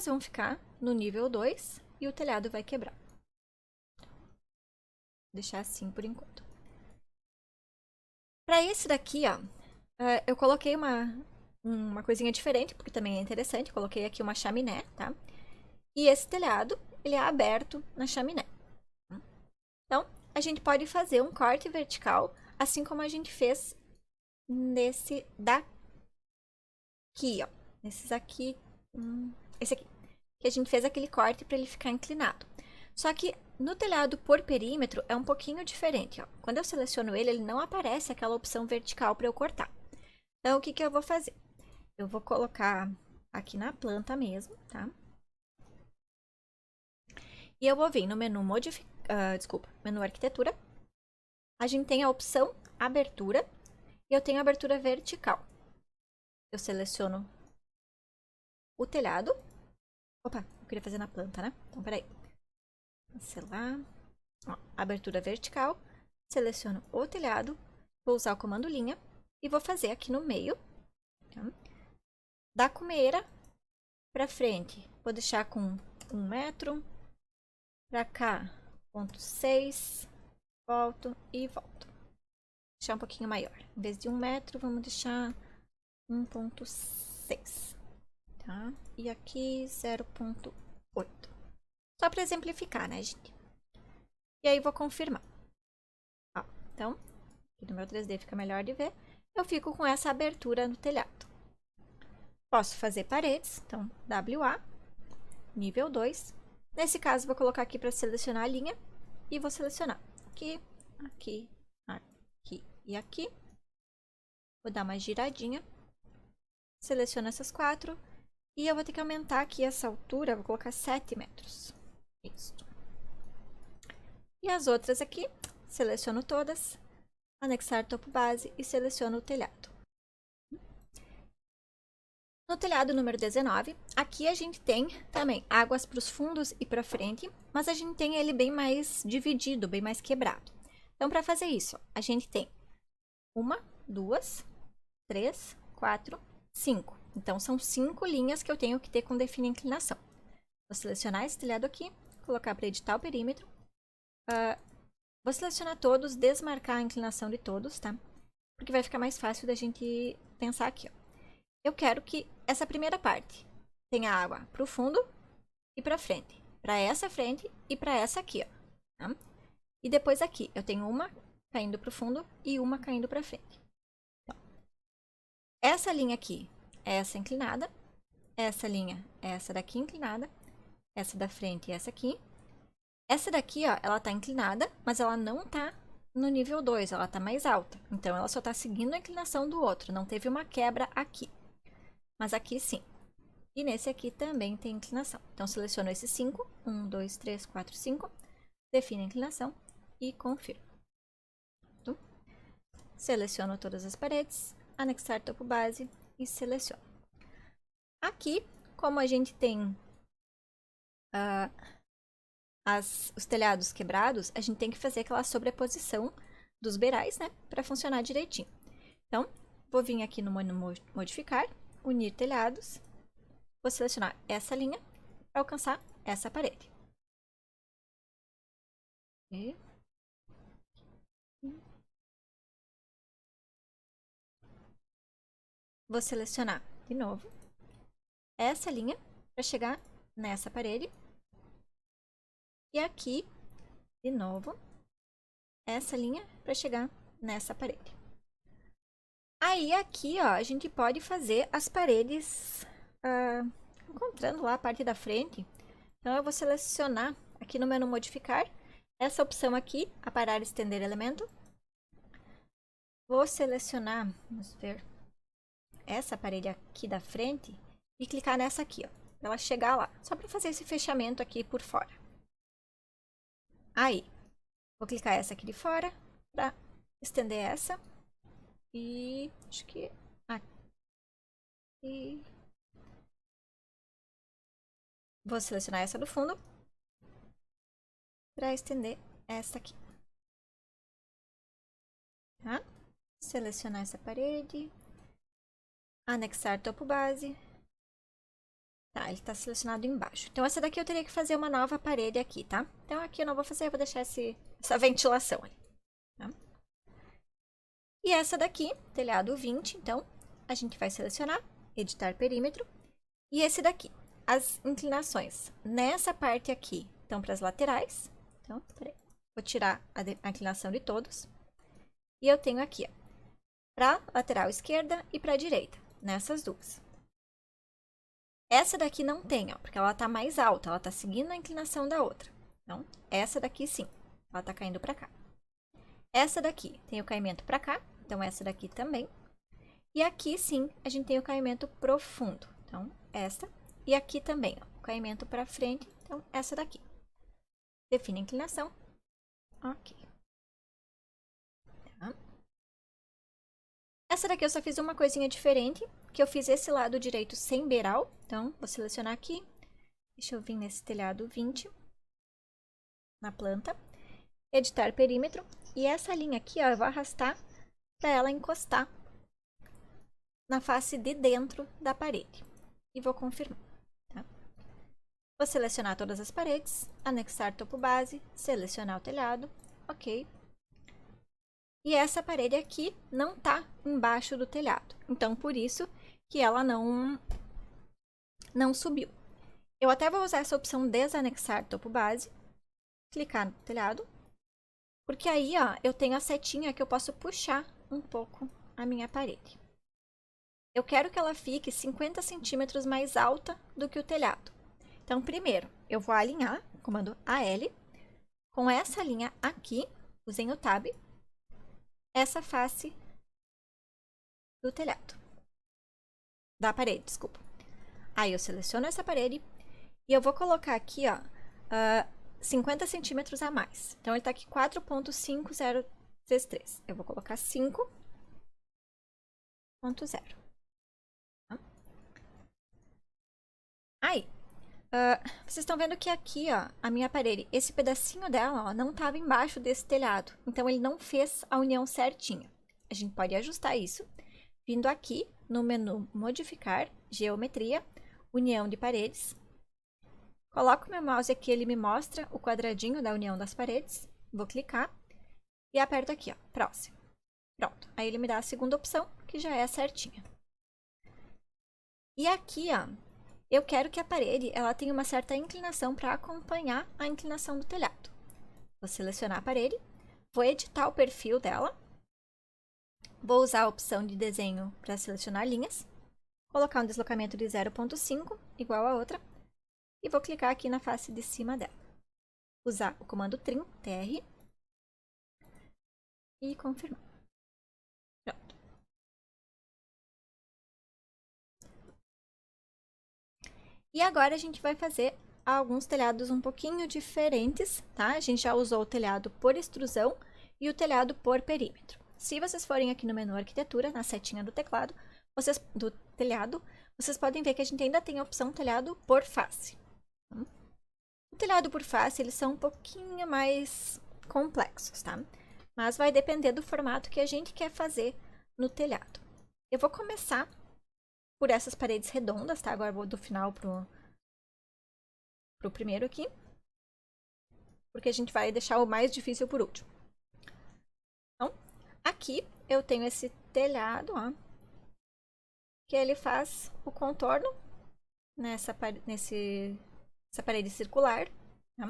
[SPEAKER 1] vão ficar no nível 2 e o telhado vai quebrar. Vou deixar assim por enquanto. Para esse daqui, ó, eu coloquei uma coisinha diferente, porque também é interessante. Coloquei aqui uma chaminé, tá? E esse telhado, ele é aberto na chaminé. Então, a gente pode fazer um corte vertical, assim como a gente fez nesse daqui, ó. Nesses aqui, esse aqui. Que a gente fez aquele corte para ele ficar inclinado. Só que no telhado por perímetro é um pouquinho diferente, ó. Quando eu seleciono ele, ele não aparece aquela opção vertical para eu cortar. Então, o que que eu vou fazer? Eu vou colocar aqui na planta mesmo, tá? E eu vou vir no menu menu arquitetura. A gente tem a opção abertura e eu tenho abertura vertical. Eu seleciono o telhado. Opa, eu queria fazer na planta, né? Então, peraí. Cancelar. Ó, abertura vertical. Seleciono o telhado. Vou usar o comando linha e vou fazer aqui no meio. Tá? Da cumeira para frente, vou deixar com 1 metro. Para cá, 0,6. Volto e volto. Deixar um pouquinho maior. Em vez de 1 metro, vamos deixar 1,6. Tá? E aqui 0,8. Só para exemplificar, né, gente? E aí vou confirmar. Ó, então, aqui no meu 3D fica melhor de ver. Eu fico com essa abertura no telhado. Posso fazer paredes, então WA, nível 2. Nesse caso, vou colocar aqui para selecionar a linha e vou selecionar aqui, aqui, aqui e aqui. Vou dar uma giradinha. Seleciono essas 4 e eu vou ter que aumentar aqui essa altura, vou colocar 7 metros. Isso. E as outras aqui, seleciono todas, anexar topo base e seleciono o telhado. No telhado número 19, aqui a gente tem também águas para os fundos e para frente, mas a gente tem ele bem mais dividido, bem mais quebrado. Então, para fazer isso, a gente tem 1, 2, 3, 4, 5. Então, são 5 linhas que eu tenho que ter com definir inclinação. Vou selecionar esse telhado aqui, colocar para editar o perímetro. Vou selecionar todos, desmarcar a inclinação de todos, tá? Porque vai ficar mais fácil da gente pensar aqui, ó. Eu quero que essa primeira parte tenha água para o fundo e para frente. Para essa frente e para essa aqui, ó. Tá? E depois aqui, eu tenho uma caindo para o fundo e uma caindo para frente. Então, essa linha aqui é essa inclinada. Essa linha é essa daqui inclinada. Essa da frente e essa aqui. Essa daqui, ó, ela tá inclinada, mas ela não tá no nível 2, ela tá mais alta. Então, ela só tá seguindo a inclinação do outro, não teve uma quebra aqui. Mas aqui sim. E nesse aqui também tem inclinação. Então, seleciono esses 5. 1, 2, 3, 4, 5. Defino a inclinação e confirmo. Seleciono todas as paredes, anexar topo base e seleciono. Aqui, como a gente tem os telhados quebrados, a gente tem que fazer aquela sobreposição dos beirais, né? Para funcionar direitinho. Então, vou vir aqui no menu modificar, unir telhados. Vou selecionar essa linha para alcançar essa parede. E... vou selecionar de novo essa linha para chegar nessa parede. E aqui, de novo, essa linha para chegar nessa parede. Aí, aqui, ó, a gente pode fazer as paredes encontrando lá a parte da frente. Então, eu vou selecionar aqui no menu modificar, essa opção aqui, aparar estender elemento. Vou selecionar, vamos ver, essa parede aqui da frente e clicar nessa aqui, ó, pra ela chegar lá, só para fazer esse fechamento aqui por fora. Aí, vou clicar essa aqui de fora para estender essa e acho que aqui. Vou selecionar essa do fundo para estender essa aqui. Tá? Selecionar essa parede, anexar topo base. Tá, ele tá selecionado embaixo. Então, essa daqui eu teria que fazer uma nova parede aqui, tá? Então, aqui eu não vou fazer, eu vou deixar essa ventilação ali. Tá? E essa daqui, telhado 20, então, a gente vai selecionar, editar perímetro. E esse daqui, as inclinações. Nessa parte aqui, estão para as laterais. Então, peraí, vou tirar a inclinação de todos. E eu tenho aqui, ó, para lateral esquerda e para direita, nessas duas. Essa daqui não tem, ó, porque ela tá mais alta, ela tá seguindo a inclinação da outra. Então, essa daqui sim, ela tá caindo para cá. Essa daqui tem o caimento para cá, então essa daqui também. E aqui sim, a gente tem o caimento profundo. Então, essa. E aqui também, ó, o caimento para frente, então essa daqui. Define a inclinação. Ok. Tá. Essa daqui eu só fiz uma coisinha diferente, que eu fiz esse lado direito sem beiral. Então, vou selecionar aqui. Deixa eu vir nesse telhado 20. Na planta. Editar perímetro. E essa linha aqui, ó, eu vou arrastar para ela encostar na face de dentro da parede. E vou confirmar. Tá? Vou selecionar todas as paredes, anexar topo base, selecionar o telhado. Ok. E essa parede aqui não tá embaixo do telhado. Então, por isso que ela não subiu. Eu até vou usar essa opção desanexar topo base, clicar no telhado, porque aí, ó, eu tenho a setinha que eu posso puxar um pouco a minha parede. Eu quero que ela fique 50 centímetros mais alta do que o telhado. Então, primeiro, eu vou alinhar, comando AL, com essa linha aqui, usem o Tab, essa face do telhado. Da parede, desculpa. Aí eu seleciono essa parede e eu vou colocar aqui, ó, 50 centímetros a mais. Então, ele tá aqui 4.50 vezes 3. Eu vou colocar 5.0. Aí, vocês estão vendo que aqui, ó, a minha parede, esse pedacinho dela, ó, não estava embaixo desse telhado. Então, ele não fez a união certinha. A gente pode ajustar isso vindo aqui no menu Modificar, Geometria, União de Paredes. Coloco o meu mouse aqui, ele me mostra o quadradinho da união das paredes. Vou clicar e aperto aqui, ó, Próximo. Pronto. Aí ele me dá a segunda opção, que já é certinha. E aqui, ó, eu quero que a parede ela tenha uma certa inclinação para acompanhar a inclinação do telhado. Vou selecionar a parede, vou editar o perfil dela, vou usar a opção de desenho para selecionar linhas, colocar um deslocamento de 0.5, igual a outra, e vou clicar aqui na face de cima dela. Usar o comando Trim, TR, e confirmar. Pronto. E agora a gente vai fazer alguns telhados um pouquinho diferentes, tá? A gente já usou o telhado por extrusão e o telhado por perímetro. Se vocês forem aqui no menu Arquitetura, na setinha do teclado, do telhado, vocês podem ver que a gente ainda tem a opção telhado por face. O telhado por face, eles são um pouquinho mais complexos, tá? Mas vai depender do formato que a gente quer fazer no telhado. Eu vou começar por essas paredes redondas, tá? Agora eu vou do final pro primeiro aqui. Porque a gente vai deixar o mais difícil por último. Então, aqui eu tenho esse telhado, ó. Que ele faz o contorno nessa parede circular. Tá?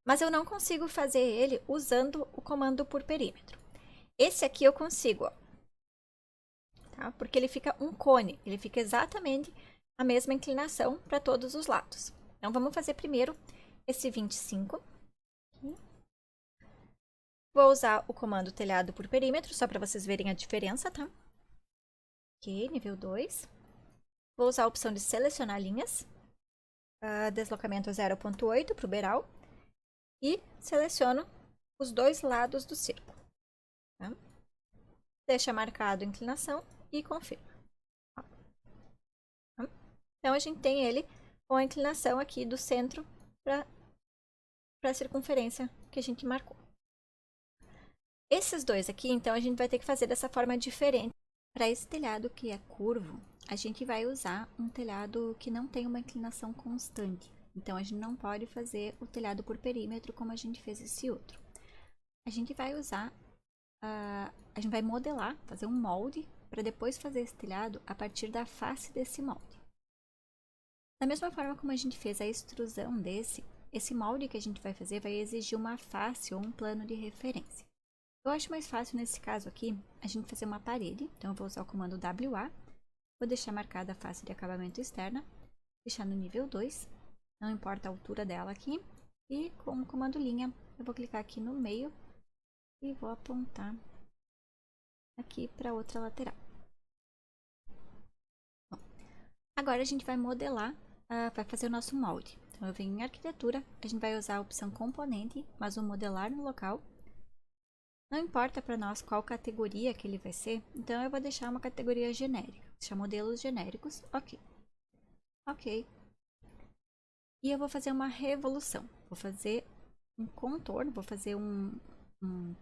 [SPEAKER 1] Mas eu não consigo fazer ele usando o comando por perímetro. Esse aqui eu consigo, ó. Tá? Porque ele fica um cone, ele fica exatamente a mesma inclinação para todos os lados. Então, vamos fazer primeiro esse 25. Vou usar o comando telhado por perímetro, só para vocês verem a diferença, tá? Ok, nível 2. Vou usar a opção de selecionar linhas. Deslocamento 0.8 para o beiral. E seleciono os dois lados do círculo. Tá? Deixa marcado a inclinação e confirma. Tá? Então, a gente tem ele com a inclinação aqui do centro para a circunferência que a gente marcou. Esses dois aqui, então, a gente vai ter que fazer dessa forma diferente. Para esse telhado que é curvo, a gente vai usar um telhado que não tem uma inclinação constante. Então, a gente não pode fazer o telhado por perímetro como a gente fez esse outro. A gente vai usar, a gente vai modelar, fazer um molde, para depois fazer esse telhado a partir da face desse molde. Da mesma forma como a gente fez a extrusão esse molde que a gente vai fazer vai exigir uma face ou um plano de referência. Eu acho mais fácil nesse caso aqui, a gente fazer uma parede. Então, eu vou usar o comando WA. Vou deixar marcada a face de acabamento externa. Deixar no nível 2. Não importa a altura dela aqui. E com o comando linha, eu vou clicar aqui no meio. E vou apontar aqui para outra lateral. Bom, agora, a gente vai modelar, vai fazer o nosso molde. Então, eu venho em arquitetura. A gente vai usar a opção componente, mas o modelar no local. Não importa para nós qual categoria que ele vai ser, então eu vou deixar uma categoria genérica. Deixar modelos genéricos, ok. Ok. E eu vou fazer uma revolução. Vou fazer um contorno, vou fazer um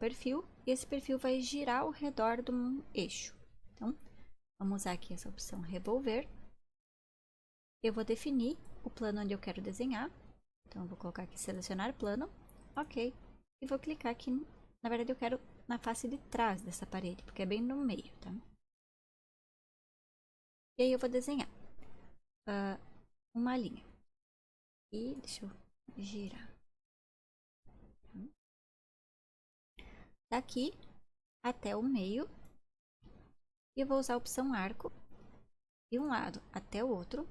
[SPEAKER 1] perfil. E esse perfil vai girar ao redor de um eixo. Então, vamos usar aqui essa opção revolver. Eu vou definir o plano onde eu quero desenhar. Então, eu vou colocar aqui selecionar plano. Ok. E vou clicar aqui. Na verdade, eu quero na face de trás dessa parede, porque é bem no meio, tá? E aí eu vou desenhar uma linha. E deixa eu girar. Daqui até o meio. E eu vou usar a opção arco. De um lado até o outro.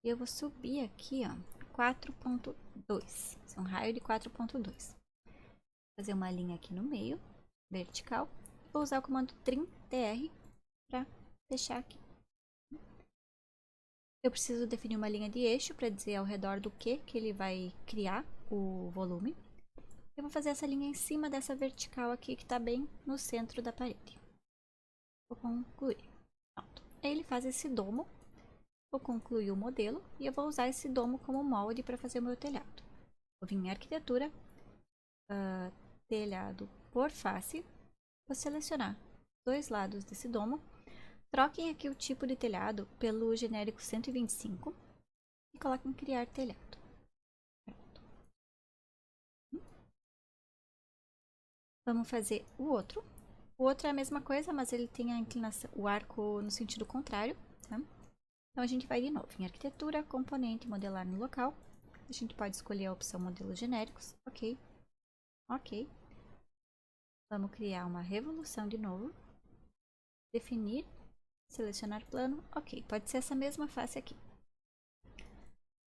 [SPEAKER 1] E eu vou subir aqui, ó, 4.2. Esse é um raio de 4.2. Fazer uma linha aqui no meio, vertical. Vou usar o comando trim.tr para deixar aqui. Eu preciso definir uma linha de eixo para dizer ao redor do que ele vai criar o volume. Eu vou fazer essa linha em cima dessa vertical aqui que está bem no centro da parede. Vou concluir. Pronto. Aí ele faz esse domo. Vou concluir o modelo e eu vou usar esse domo como molde para fazer o meu telhado. Vou vir em arquitetura, telhado por face. Vou selecionar dois lados desse domo. Troquem aqui o tipo de telhado pelo genérico 125 e coloquem criar telhado. Pronto. Vamos fazer o outro. O outro é a mesma coisa, mas ele tem a inclinação, o arco no sentido contrário. Tá? Então, a gente vai de novo em arquitetura, componente, modelar no local. A gente pode escolher a opção modelos genéricos. Ok. Ok. Vamos criar uma revolução de novo. Definir. Selecionar plano. Ok. Pode ser essa mesma face aqui.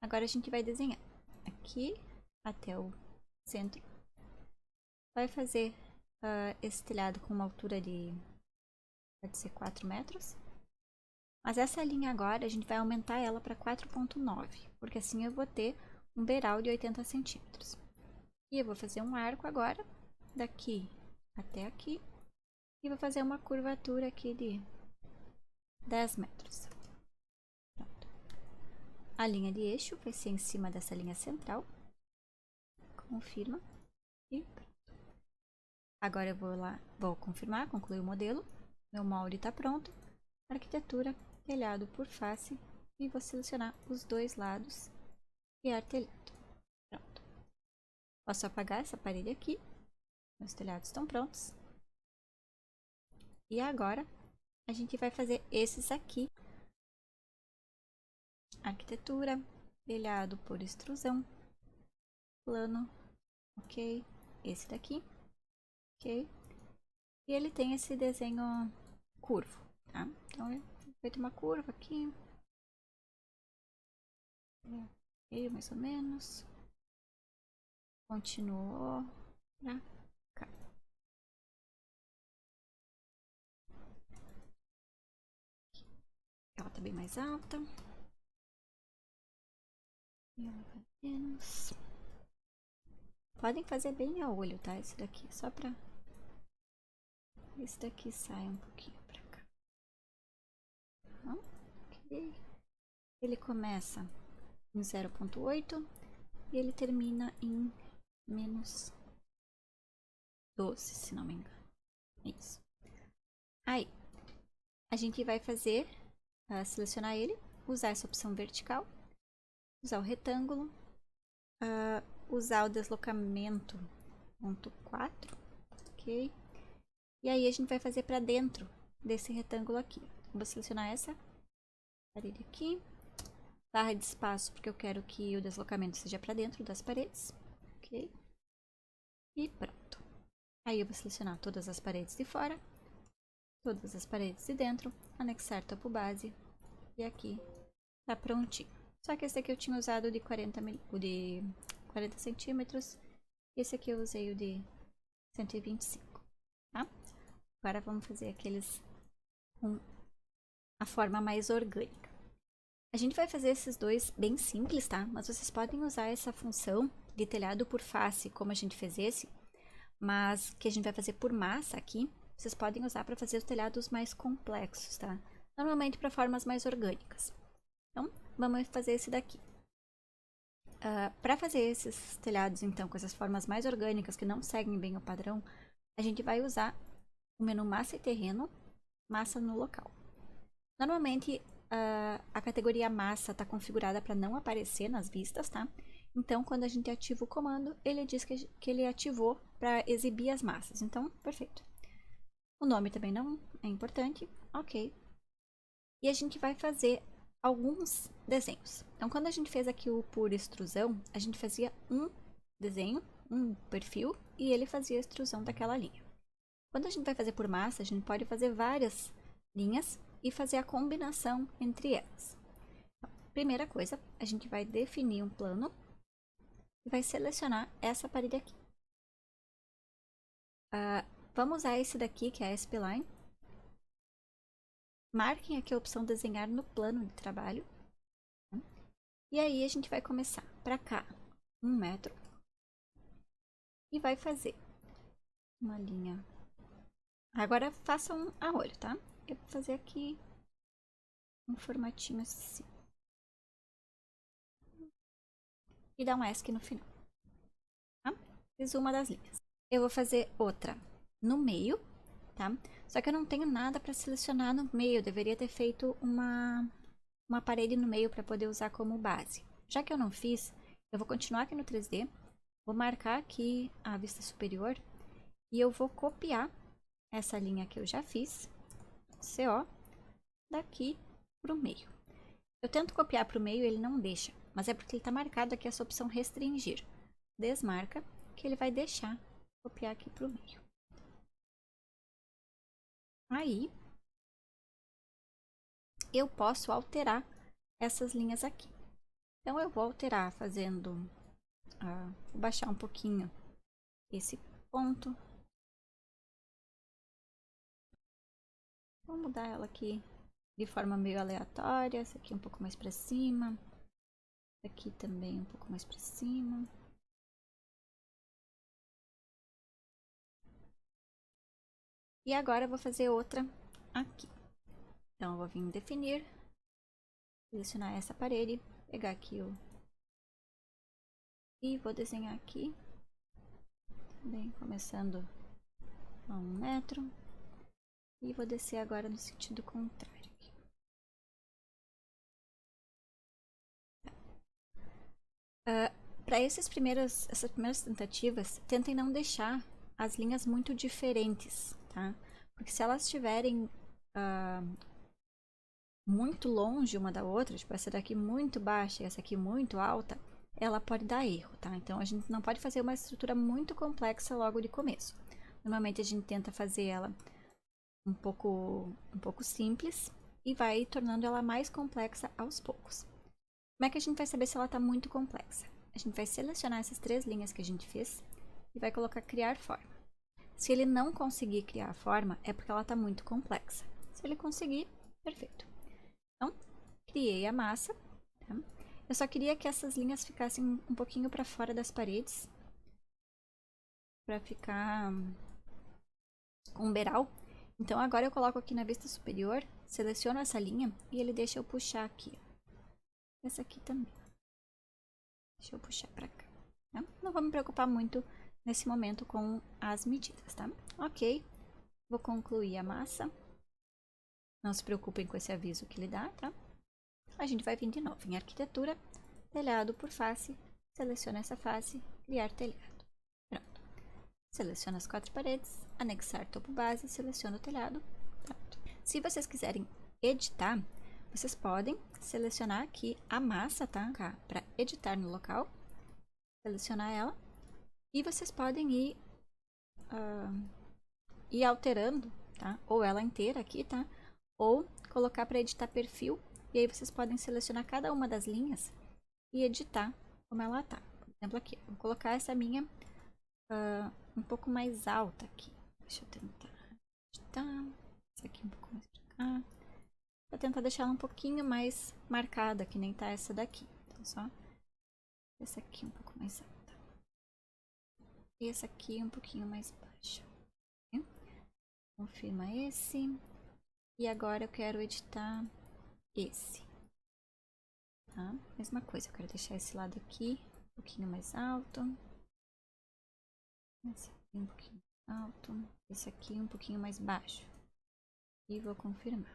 [SPEAKER 1] Agora, a gente vai desenhar aqui até o centro. Vai fazer esse telhado com uma altura de, pode ser 4 metros. Mas essa linha agora, a gente vai aumentar ela para 4.9, porque assim eu vou ter um beiral de 80 centímetros. E eu vou fazer um arco agora, daqui até aqui, e vou fazer uma curvatura aqui de 10 metros. Pronto. A linha de eixo vai ser em cima dessa linha central. Confirma. E pronto. Agora eu vou lá, vou confirmar, concluir o modelo. Meu molde está pronto. Arquitetura, telhado por face. E vou selecionar os dois lados. Criar telhado. Pronto. Posso apagar essa parede aqui. Meus telhados estão prontos. E agora, a gente vai fazer esses aqui. Arquitetura, telhado por extrusão. Plano. Ok. Esse daqui. Ok. E ele tem esse desenho curvo, tá? Então, eu feito uma curva aqui. Ok, mais ou menos. Continuou pra cá. tá bem mais alta. E ela vai menos. Podem fazer bem a olho, tá? Esse daqui, só pra... Esse daqui sai um pouquinho pra cá. Ok. Ele começa em 0,8 e ele termina em menos 12, se não me engano. Isso. Aí, a gente vai fazer, selecionar ele, usar essa opção vertical, usar o retângulo, usar o deslocamento ponto 4, ok? E aí a gente vai fazer para dentro desse retângulo aqui. Vou selecionar essa parede aqui, barra de espaço, porque eu quero que o deslocamento seja para dentro das paredes, ok? E pronto. Aí eu vou selecionar todas as paredes de fora, todas as paredes de dentro, anexar topo base, e aqui tá prontinho. Só que esse aqui eu tinha usado de 40 centímetros, esse aqui eu usei o de 125, tá? Agora vamos fazer aqueles com a forma mais orgânica. A gente vai fazer esses dois bem simples, tá? Mas vocês podem usar essa função de telhado por face, como a gente fez esse, mas que a gente vai fazer por massa aqui, vocês podem usar para fazer os telhados mais complexos, tá? Normalmente para formas mais orgânicas. Então, vamos fazer esse daqui. Para fazer esses telhados, então, com essas formas mais orgânicas que não seguem bem o padrão, a gente vai usar o menu massa e terreno, massa no local. Normalmente, a categoria massa está configurada para não aparecer nas vistas, tá? Então, quando a gente ativa o comando, ele diz que ele ativou para exibir as massas. Então, perfeito. O nome também não é importante. Ok. E a gente vai fazer alguns desenhos. Então, quando a gente fez aqui o por extrusão, a gente fazia um desenho, um perfil, e ele fazia a extrusão daquela linha. Quando a gente vai fazer por massa, a gente pode fazer várias linhas e fazer a combinação entre elas. Então, primeira coisa, a gente vai definir um plano e vai selecionar essa parede aqui. Vamos usar esse daqui, que é a SP-Line. Marquem aqui a opção desenhar no plano de trabalho. E aí a gente vai começar para cá 1 metro. E vai fazer uma linha. Agora façam a olho, tá? Eu vou fazer aqui um formatinho assim. E dar um ESC no final. Tá? Fiz uma das linhas. Eu vou fazer outra no meio, tá? Só que eu não tenho nada para selecionar no meio. Eu deveria ter feito uma parede no meio para poder usar como base. Já que eu não fiz, eu vou continuar aqui no 3D. Vou marcar aqui a vista superior. E eu vou copiar essa linha que eu já fiz, CO, daqui para o meio. Eu tento copiar para o meio, ele não deixa, mas é porque ele está marcado aqui essa opção restringir. Desmarca, que ele vai deixar copiar aqui para o meio. Aí, eu posso alterar essas linhas aqui. Então, eu vou alterar fazendo, vou baixar um pouquinho esse ponto. Vou mudar ela aqui de forma meio aleatória. Essa aqui um pouco mais para cima. Essa aqui também um pouco mais para cima. E agora eu vou fazer outra aqui. Então, eu vou vir em definir. Selecionar essa parede. Pegar aqui e vou desenhar aqui. Também começando a 1 metro. E vou descer agora no sentido contrário. Para essas primeiras tentativas, tentem não deixar as linhas muito diferentes, tá? Porque se elas estiverem muito longe uma da outra, tipo essa daqui muito baixa e essa aqui muito alta, ela pode dar erro, tá? Então a gente não pode fazer uma estrutura muito complexa logo de começo. Normalmente a gente tenta fazer ela um pouco simples e vai tornando ela mais complexa aos poucos. Como é que a gente vai saber se ela está muito complexa? A gente vai selecionar essas 3 linhas que a gente fez e vai colocar criar forma. Se ele não conseguir criar a forma, é porque ela está muito complexa. Se ele conseguir, perfeito. Então, criei a massa. Tá? Eu só queria que essas linhas ficassem um pouquinho para fora das paredes. Para ficar com um beiral. Então agora eu coloco aqui na vista superior, seleciono essa linha e ele deixa eu puxar aqui. Essa aqui também. Deixa eu puxar pra cá. Tá? Não vou me preocupar muito nesse momento com as medidas, tá? Ok. Vou concluir a massa. Não se preocupem com esse aviso que ele dá, tá? A gente vai vir de novo em arquitetura, telhado por face, seleciona essa face, criar telhado. Pronto. Seleciona as 4 paredes, anexar topo base, seleciona o telhado. Pronto. Se vocês quiserem editar, vocês podem selecionar aqui a massa, tá? Para editar no local, selecionar ela. E vocês podem ir alterando, tá? Ou ela inteira aqui, tá? Ou colocar para editar perfil. E aí vocês podem selecionar cada uma das linhas e editar como ela tá. Por exemplo, aqui, vou colocar essa minha um pouco mais alta aqui. Deixa eu tentar editar. Essa aqui um pouco mais pra cá. Vou tentar deixar ela um pouquinho mais marcada, que nem tá essa daqui. Então, só essa aqui um pouco mais alta. E essa aqui um pouquinho mais baixa. Confirma esse. E agora eu quero editar esse. Tá? Mesma coisa, eu quero deixar esse lado aqui um pouquinho mais alto. Esse aqui um pouquinho mais alto. Esse aqui um pouquinho mais baixo. E vou confirmar.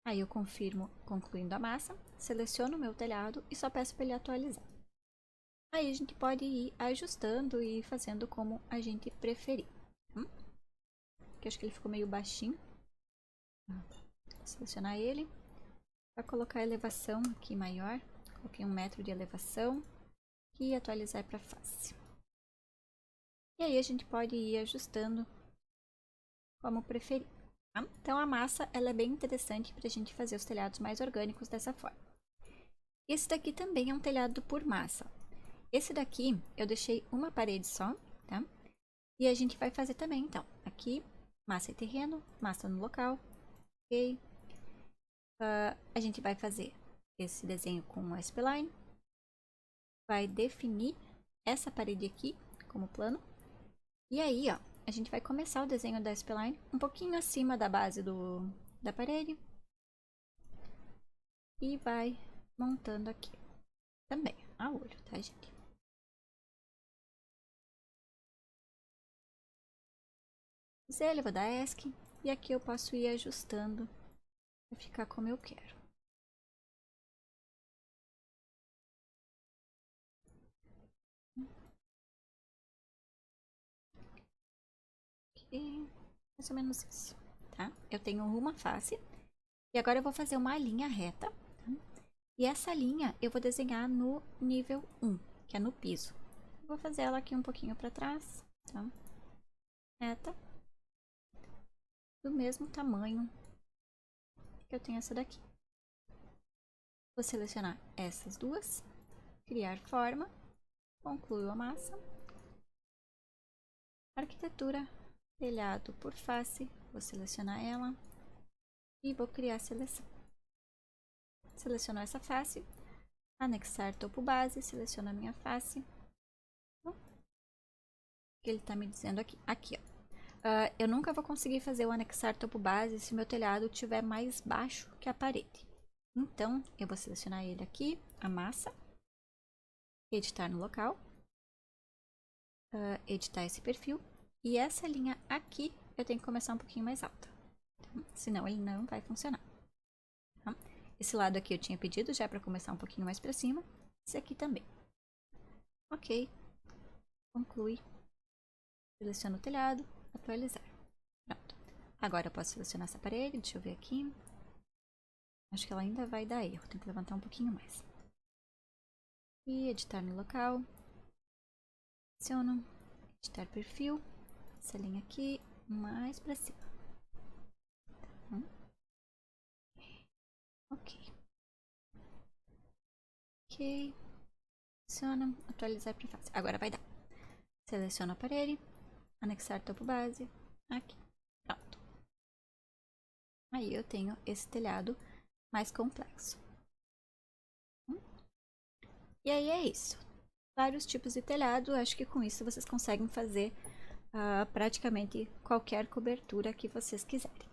[SPEAKER 1] Aí eu confirmo concluindo a massa, seleciono o meu telhado e só peço para ele atualizar. Aí a gente pode ir ajustando e fazendo como a gente preferir. Porque eu acho que ele ficou meio baixinho. Vou selecionar ele. Para colocar a elevação aqui maior, coloquei 1 metro de elevação e atualizar para face. E aí a gente pode ir ajustando como preferir. Tá? Então a massa ela é bem interessante para a gente fazer os telhados mais orgânicos dessa forma. Esse daqui também é um telhado por massa. Esse daqui eu deixei uma parede só, tá? E a gente vai fazer também, então, aqui, massa e terreno, massa no local, ok? A gente vai fazer esse desenho com o SP-Line, vai definir essa parede aqui como plano, e aí, ó, a gente vai começar o desenho da SP-Line um pouquinho acima da base da parede, e vai montando aqui, também, a olho, tá, gente? Ele, vou dar ESC, e aqui eu posso ir ajustando para ficar como eu quero. E mais ou menos isso, tá? Eu tenho uma face e agora eu vou fazer uma linha reta, tá? E essa linha eu vou desenhar no nível 1, que é no piso. Vou fazer ela aqui um pouquinho para trás, tá? Reta, do mesmo tamanho que eu tenho essa daqui. Vou selecionar essas duas, criar forma, concluo a massa, arquitetura, telhado por face, vou selecionar ela e vou criar a seleção. Seleciono essa face, anexar topo base, seleciono a minha face. O que ele está me dizendo aqui? Aqui, ó. Eu nunca vou conseguir fazer o anexar topo base se meu telhado estiver mais baixo que a parede. Então, eu vou selecionar ele aqui, a massa, editar no local, editar esse perfil. E essa linha aqui eu tenho que começar um pouquinho mais alta, tá? Senão ele não vai funcionar. Tá? Esse lado aqui eu tinha pedido já para começar um pouquinho mais para cima. Esse aqui também. Ok. Conclui. Seleciono o telhado. Atualizar. Pronto. Agora eu posso selecionar essa parede. Deixa eu ver aqui. Acho que ela ainda vai dar erro. Tem que levantar um pouquinho mais. E editar no local. Seleciono. Editar perfil. Essa linha aqui mais para cima. Tá. Ok. Ok. Seleciona, atualizar para face. Agora vai dar. Seleciono a parede, anexar topo base, aqui. Pronto. Aí eu tenho esse telhado mais complexo. E aí é isso. Vários tipos de telhado, acho que com isso vocês conseguem fazer praticamente qualquer cobertura que vocês quiserem.